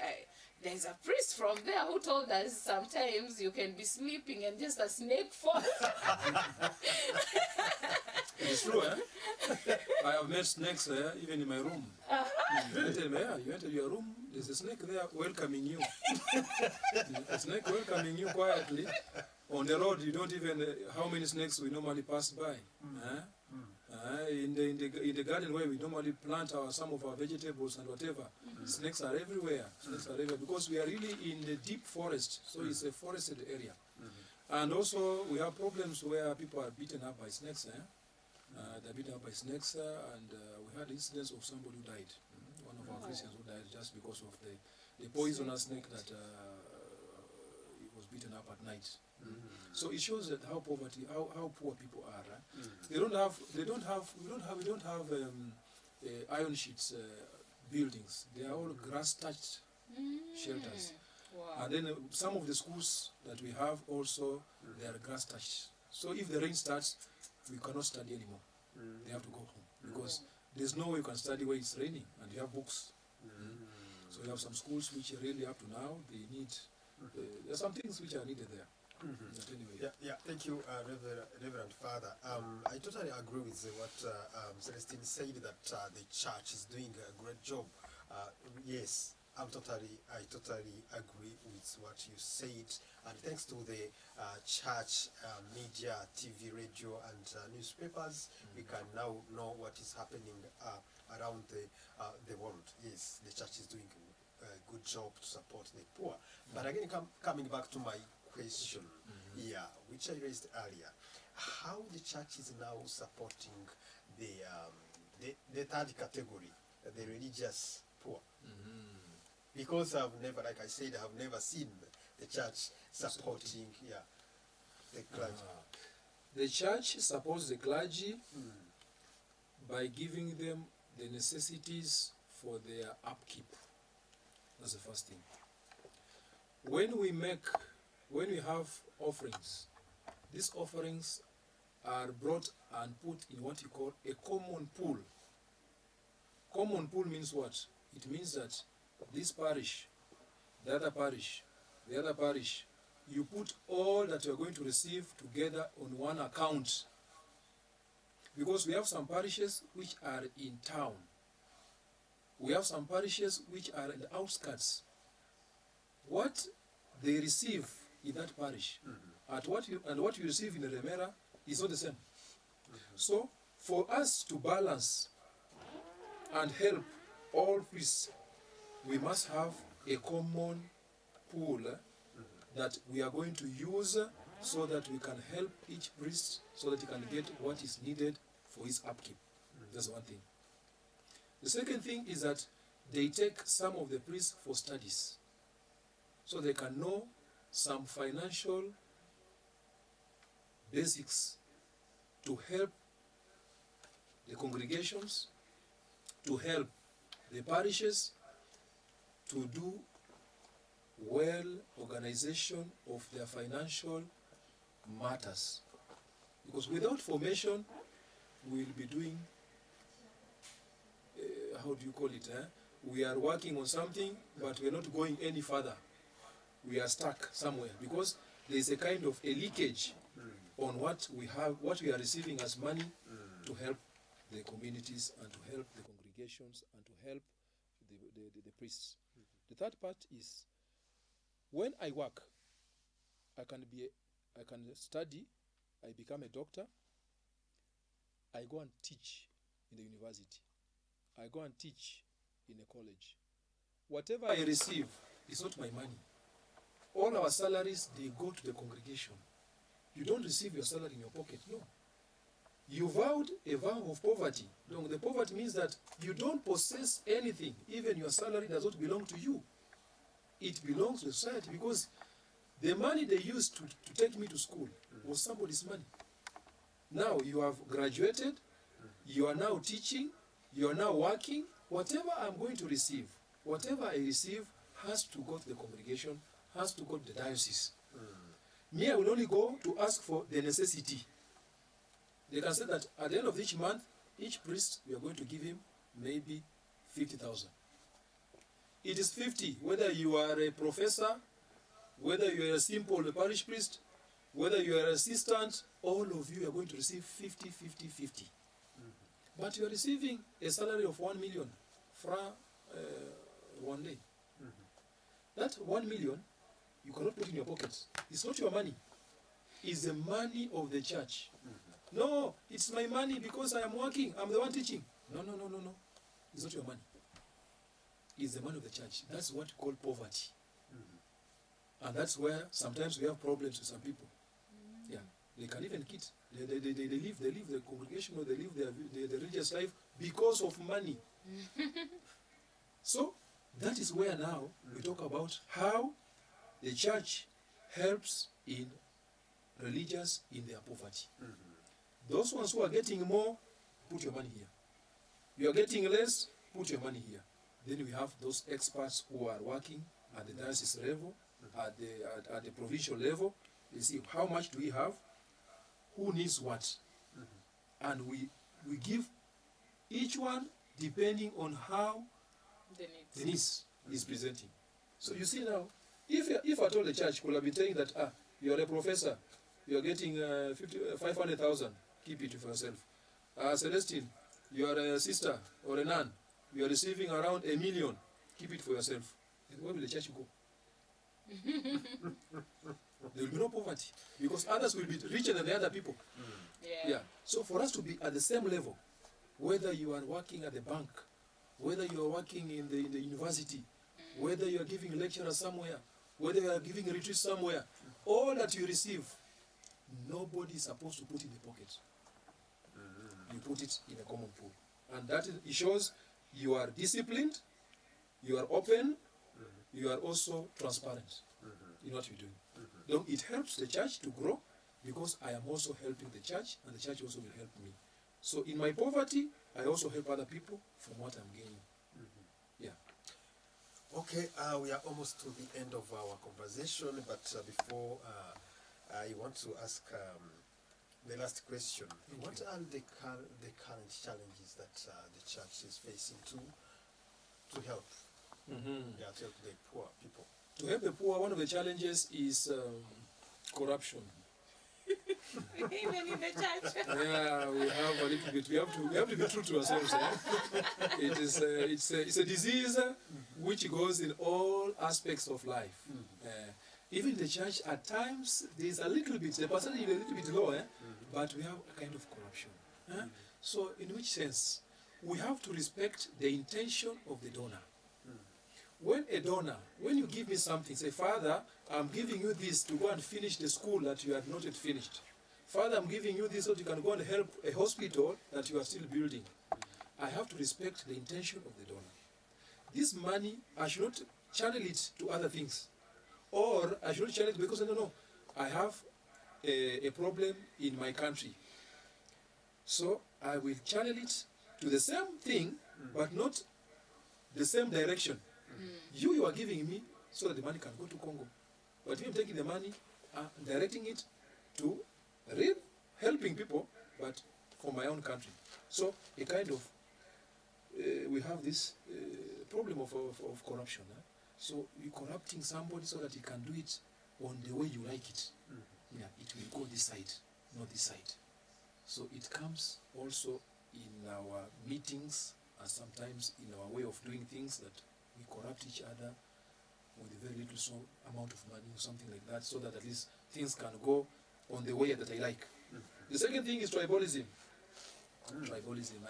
there's a priest from there who told us sometimes you can be sleeping and just a snake falls. It's true, eh? I have met snakes even in my room. You tell me, you enter your room, there's a snake there welcoming you. A snake welcoming you quietly. On the road, you don't even, how many snakes we normally pass by. In the garden where we normally plant some of our vegetables and whatever, snakes are everywhere. Snakes are everywhere because we are really in the deep forest, so it's a forested area. And also we have problems where people are beaten up by snakes. They're beaten up by snakes, and we had incidents of somebody who died. One of our Christians who died just because of the poisonous snake that he was beaten up at night. So it shows that how poor people are. We don't have iron sheets buildings. They are all grass thatched shelters. Wow. And then some of the schools that we have also, they are grass thatched. So if the rain starts, we cannot study anymore. They have to go home because there's no way you can study where it's raining and you have books. So we have some schools which are really up to now, they need, there are some things which are needed there. But anyway. Yeah, thank you, Reverend Father. I totally agree with what Celestine said, that the church is doing a great job. Yes, I totally agree with what you said, and thanks to the church media, TV, radio, and newspapers, we can now know what is happening around the world. Yes, the church is doing a good job to support the poor. But again, coming back to my question, which I raised earlier, how the church is now supporting the third category, the religious poor. Because I've never, like I said, I've never seen the church supporting the clergy. The church supports the clergy by giving them the necessities for their upkeep. That's the first thing. When we have offerings, these offerings are brought and put in what you call a common pool. Common pool means what? It means that this parish, the other parish, the other parish, you put all that you are going to receive together on one account. Because we have some parishes which are in town. We have some parishes which are in the outskirts. What they receive in that parish and what you receive in the Remera is not the same. So for us to balance and help all priests, we must have a common pool that we are going to use so that we can help each priest so that he can get what is needed for his upkeep. That's one thing. The second thing is that they take some of the priests for studies so they can know some financial basics to help the congregations, to help the parishes, to do well organization of their financial matters. Because without formation, we will be doing, how do you call it? We are working on something, but we are not going any further. We are stuck somewhere because there is a kind of a leakage on what we have, what we are receiving as money to help the communities and to help the congregations and to help the priests. The third part is when I work, I can study, I become a doctor, I go and teach in the university, I go and teach in a college. Whatever I receive is not my money. All our salaries, they go to the congregation. You don't receive your salary in your pocket, no. You vowed a vow of poverty. The poverty means that you don't possess anything. Even your salary does not belong to you. It belongs to society because the money they used to take me to school was somebody's money. Now you have graduated, you are now teaching, you are now working. Whatever I'm going to receive, whatever I receive has to go to the congregation, has to go to the diocese. Me, I will only go to ask for the necessity. They can say that at the end of each month, each priest, we are going to give him maybe 50,000. It is 50, whether you are a professor, whether you are a simple parish priest, whether you are an assistant, all of you are going to receive 50, 50, 50. But you are receiving a salary of 1 million one day. That 1 million, you cannot put in your pockets. It's not your money. It's the money of the church. No, it's my money because I am working. I'm the one teaching. No. It's not your money. It's the money of the church. That's what we call poverty. And that's where sometimes we have problems with some people. Yeah, they can even quit. They leave the congregation or they leave the religious life because of money. So that is where now we talk about how the church helps in religious in their poverty. Those ones who are getting more, put your money here. You are getting less, put your money here. Then we have those experts who are working at the diocese level, at the provincial level. They see how much do we have, who needs what. And we give each one depending on how the needs. is presenting. So you see now, if at all the church could have been saying that, you are a professor, you are getting 500,000, keep it for yourself. Celestine, you are a sister or a nun, you are receiving around 1 million, keep it for yourself. Then where will the church go? There will be no poverty, because others will be richer than the other people. Yeah. So for us to be at the same level, whether you are working at the bank, whether you are working in the university, whether you are giving lectures somewhere, whether you are giving a retreat somewhere, all that you receive, nobody is supposed to put in the pocket. You put it in a common pool. And that it shows you are disciplined, you are open, you are also transparent in what you're doing. So it helps the church to grow, because I am also helping the church, and the church also will help me. So in my poverty, I also help other people from what I'm gaining. Yeah. Okay, we are almost to the end of our conversation, but before I want to ask the last question. What are the current challenges that the church is facing to help? Yeah, to help the poor people. To help the poor, one of the challenges is corruption. Even in the church. Yeah, we have a little bit. We have to be true to ourselves. It's a disease which goes in all aspects of life. Even the church, at times, there's a little bit, the percentage is a little bit low, but we have a kind of corruption. So, in which sense? We have to respect the intention of the donor. When a donor, when you give me something, say, Father, I'm giving you this to go and finish the school that you have not yet finished. Father, I'm giving you this so you can go and help a hospital that you are still building. I have to respect the intention of the donor. This money, I should not channel it to other things. Or I should not channel it because, no, I have a problem in my country. So I will channel it to the same thing, but not the same direction. You are giving me so that the money can go to Congo. But if I'm taking the money, directing it to real helping people, but for my own country. So a kind of, we have this problem of corruption. So you're corrupting somebody so that he can do it on the way you like it. Yeah, it will go this side, not this side. So it comes also in our meetings and sometimes in our way of doing things, that we corrupt each other with a very little amount of money or something like that, so that at least things can go on the way that I like. The second thing is tribalism. Tribalism,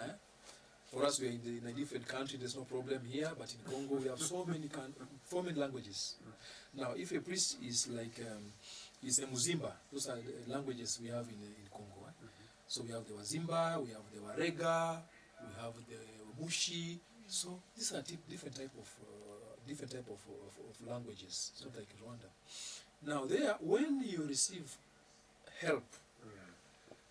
For us, we are in a different country, there's no problem here, but in Congo we have so many languages. Now, if a priest is like, is a Muzimba, those are the languages we have in Congo. So we have the Wazimba, we have the Warega, we have the Mushi. So these are different type of languages, it's not like Rwanda. Now there, when you receive help,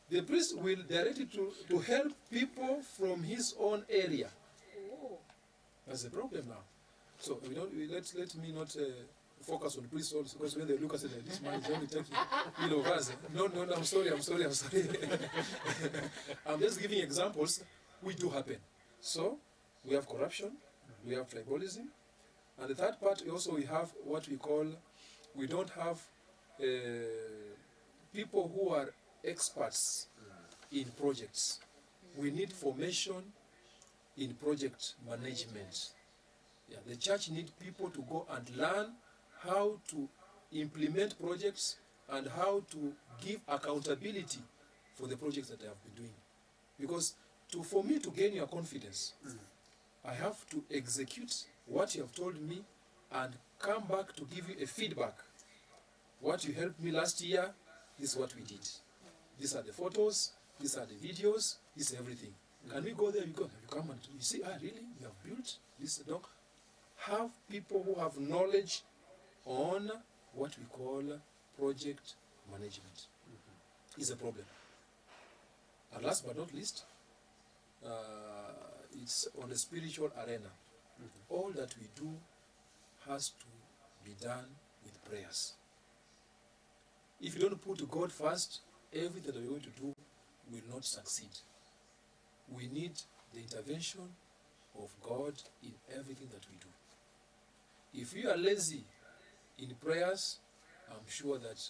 the priest will direct it to help people from his own area. That's the problem now. So let me not focus on priests also, because when they look at it, this man is only taking of us. No, I'm sorry. I'm just giving examples which do happen. So we have corruption, we have tribalism, and the third part also we have what we call, we don't have people who are experts in projects. We need formation in project management. Yeah, the church needs people to go and learn how to implement projects and how to give accountability for the projects that they have been doing. Because for me to gain your confidence, I have to execute what you have told me and come back to give you a feedback. What you helped me last year, this is what we did. These are the photos, these are the videos, this is everything. Can we go there? You come and you see, really? You have built this dog? Have people who have knowledge on what we call project management. Is a problem. And last but not least, it's on the spiritual arena. All that we do has to be done with prayers. If you don't put God first, everything that we're going to do will not succeed. We need the intervention of God in everything that we do. If you are lazy in prayers, I'm sure that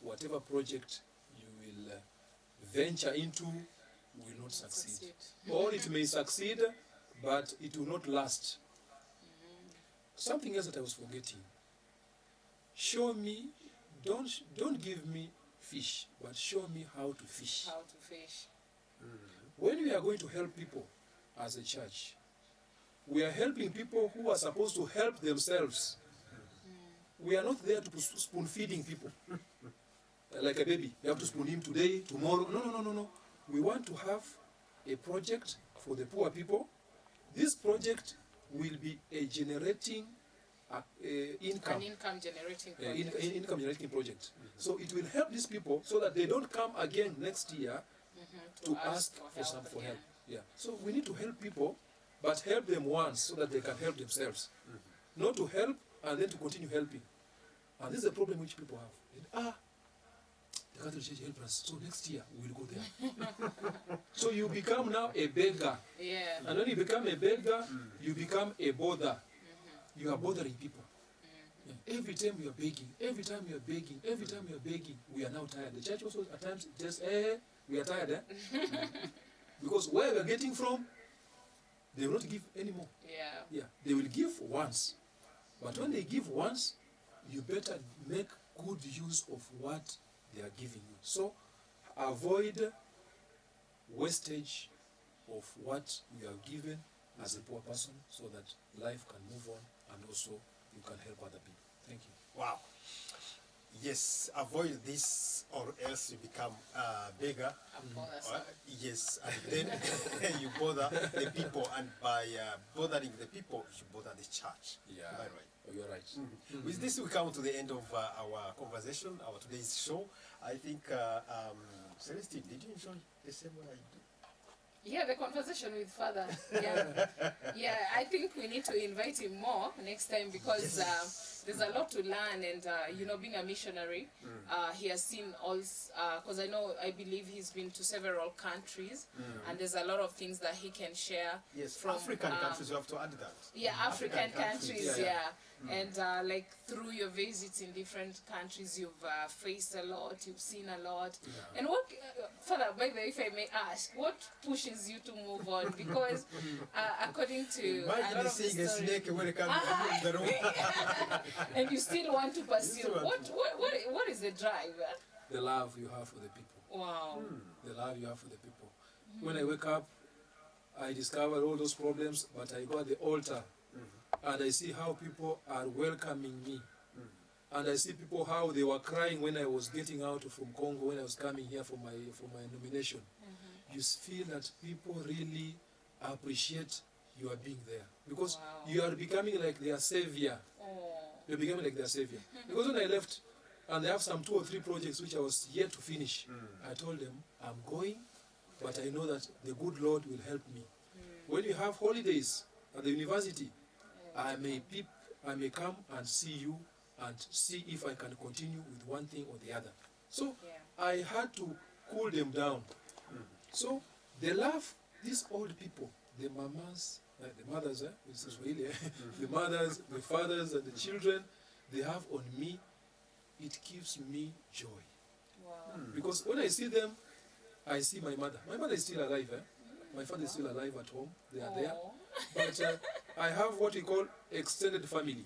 whatever project you will venture into will not succeed. Or it may succeed, but it will not last. Something else that I was forgetting. Show me, don't give me fish, but show me how to fish. How to fish. When we are going to help people as a church, we are helping people who are supposed to help themselves. We are not there to spoon feeding people. Like a baby, you have to spoon him today, tomorrow. No. We want to have a project for the poor people. This project will be a generating income. An income generating project. Income generating project. So it will help these people so that they don't come again next year to ask for help. Yeah. So we need to help people, but help them once so that they can help themselves. Not to help and then to continue helping. And this is the problem which people have. The Catholic Church help us, so next year we will go there. So you become now a beggar. Yeah. And when you become a beggar, you become a bother. You are bothering people. Yeah. Every time you are begging, every time you are begging, we are now tired. The church also at times just, we are tired, because where we are getting from, they will not give anymore. Yeah. Yeah. They will give once. But when they give once, you better make good use of what they are giving you. So avoid wastage of what you are given as a poor person so that life can move on and also you can help other people. Thank you. Wow. Yes, avoid this or else you become a beggar. Yes, and then you bother the people, and by bothering the people, you bother the church. Yeah. Am I right? Oh, you're right. With this, we come to the end of our conversation, our today's show. I think, Celestine, did you enjoy the same way I did? Yeah, the conversation with Father. Yeah, I think we need to invite him more next time because there's a lot to learn, and being a missionary, he has seen all. Because I believe he's been to several countries, and there's a lot of things that he can share. Yes, from African countries. You have to add that. Yeah, African countries. Yeah. And like through your visits in different countries, you've faced a lot, you've seen a lot. Yeah. And what, Father, by the way, if I may ask, what pushes you to move on? Because according to a lot Imagine of seeing the a story, snake when it comes in the room. and you still want to pursue. What is the drive? The love you have for the people. Wow. The love you have for the people. When I wake up, I discover all those problems, but I go at the altar and I see how people are welcoming me. And I see people how they were crying when I was getting out from Congo, when I was coming here for my nomination. You feel that people really appreciate your being there. Because you are becoming like their savior. You're becoming like their savior. Because when I left, and they have some 2 or 3 projects which I was yet to finish, I told them, I'm going, but I know that the good Lord will help me. When you have holidays at the university, I may come and see you and see if I can continue with one thing or the other. So I had to cool them down. So they love these old people, the mamas, the mothers, the mothers, the fathers, and the children, they have on me. It gives me joy. Wow. Because when I see them, I see my mother. My mother is still alive. My father is still alive at home. They are there. But I have what we call extended family.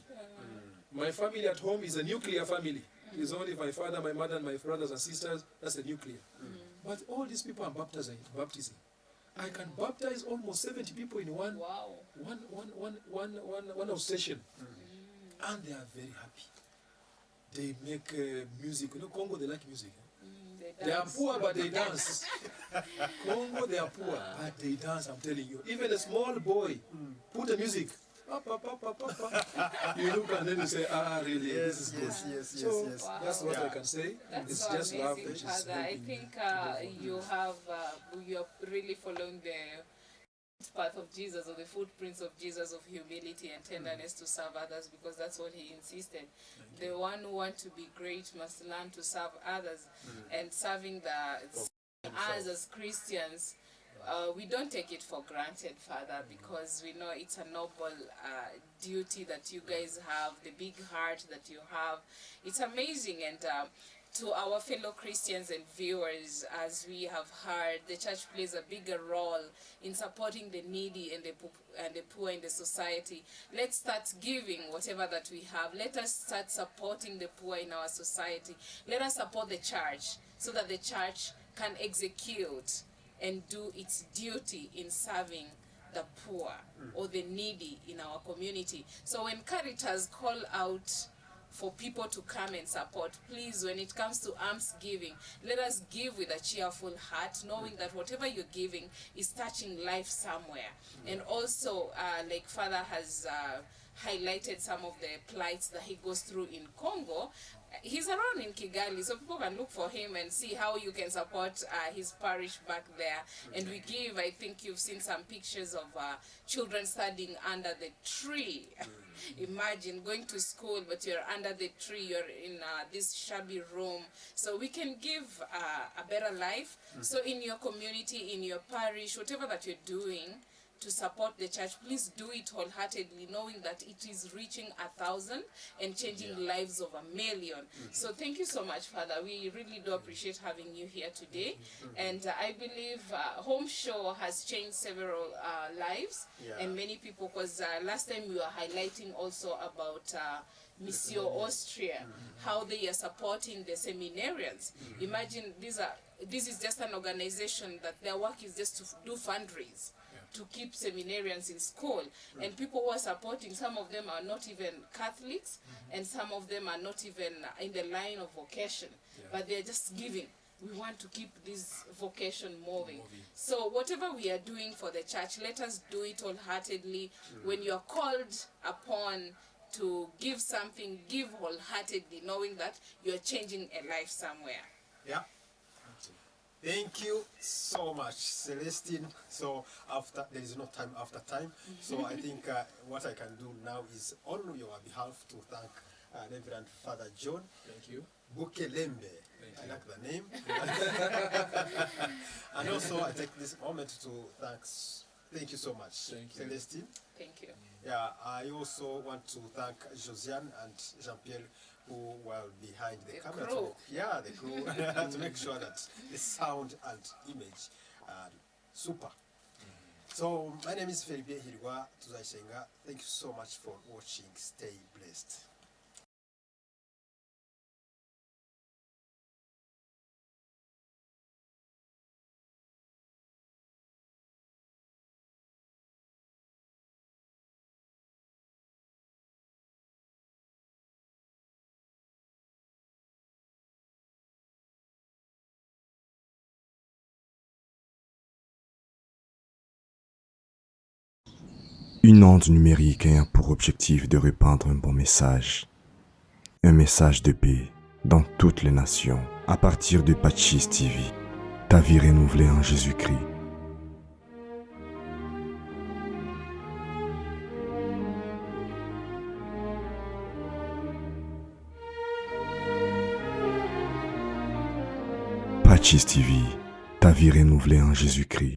My family at home is a nuclear family. It's only my father, my mother, and my brothers and sisters. That's a nuclear. But all these people I'm baptizing. I can baptize almost 70 people in one session. And they are very happy. They make music. Congo, they like music. They are poor, but they dance. Congo, they are poor, but they dance, I'm telling you. Even a small boy, put the music. You look and then you say, really, this is good. Yes. That's what I can say. That's It's so just love amazing, which is Father. I helping think me. you're really following the path of Jesus, or the footprints of Jesus, of humility and tenderness to serve others, because that's what he insisted. The one who wants to be great must learn to serve others, and serving us as Christians we don't take it for granted, Father, because we know it's a noble duty that you guys have, the big heart that you have. It's amazing. And to our fellow Christians and viewers, as we have heard, the church plays a bigger role in supporting the needy and the poor in the society. Let's start giving whatever that we have. Let us start supporting the poor in our society. Let us support the church so that the church can execute and do its duty in serving the poor or the needy in our community. So when Caritas call out for people to come and support, please, when it comes to alms giving, let us give with a cheerful heart, knowing that whatever you're giving is touching life somewhere. And also, like Father has highlighted some of the plights that he goes through in Congo. He's around in Kigali, so people can look for him and see how you can support his parish back there. And we give, I think you've seen some pictures of children studying under the tree. Imagine going to school, but you're under the tree, you're in this shabby room. So we can give a better life. So in your community, in your parish, whatever that you're doing to support the church, please do it wholeheartedly, knowing that it is reaching 1,000 and changing lives of 1,000,000. So thank you so much, Father. We really do appreciate having you here today. And I believe Home Show has changed several lives and many people, because last time we were highlighting also about Missio Austria, how they are supporting the seminarians. Imagine this is just an organization that their work is just to do fundraise, to keep seminarians in school. And people who are supporting, some of them are not even Catholics, and some of them are not even in the line of vocation, but they're just giving. We want to keep this vocation moving. So whatever we are doing for the church, let us do it wholeheartedly. When you are called upon to give something, give wholeheartedly, knowing that you are changing a life somewhere. Yeah. Thank you so much, Celestine. So after there is no time after time. So I think what I can do now is on your behalf to thank Reverend Father John. Thank you. Bukelembe. I like the name. And also I take this moment to thank you so much, Celestine. Thank you. Yeah, I also want to thank Josiane and Jean-Pierre, who were behind the camera. Crew. The crew, to make sure that the sound and image are super. So my name is Felipe Hirwa Tuzaisenga. Thank you so much for watching. Stay blessed. Une onde numérique ayant pour objectif de répandre un bon message. Un message de paix dans toutes les nations, à partir de PACIS TV, ta vie renouvelée en Jésus-Christ. PACIS TV, ta vie renouvelée en Jésus-Christ.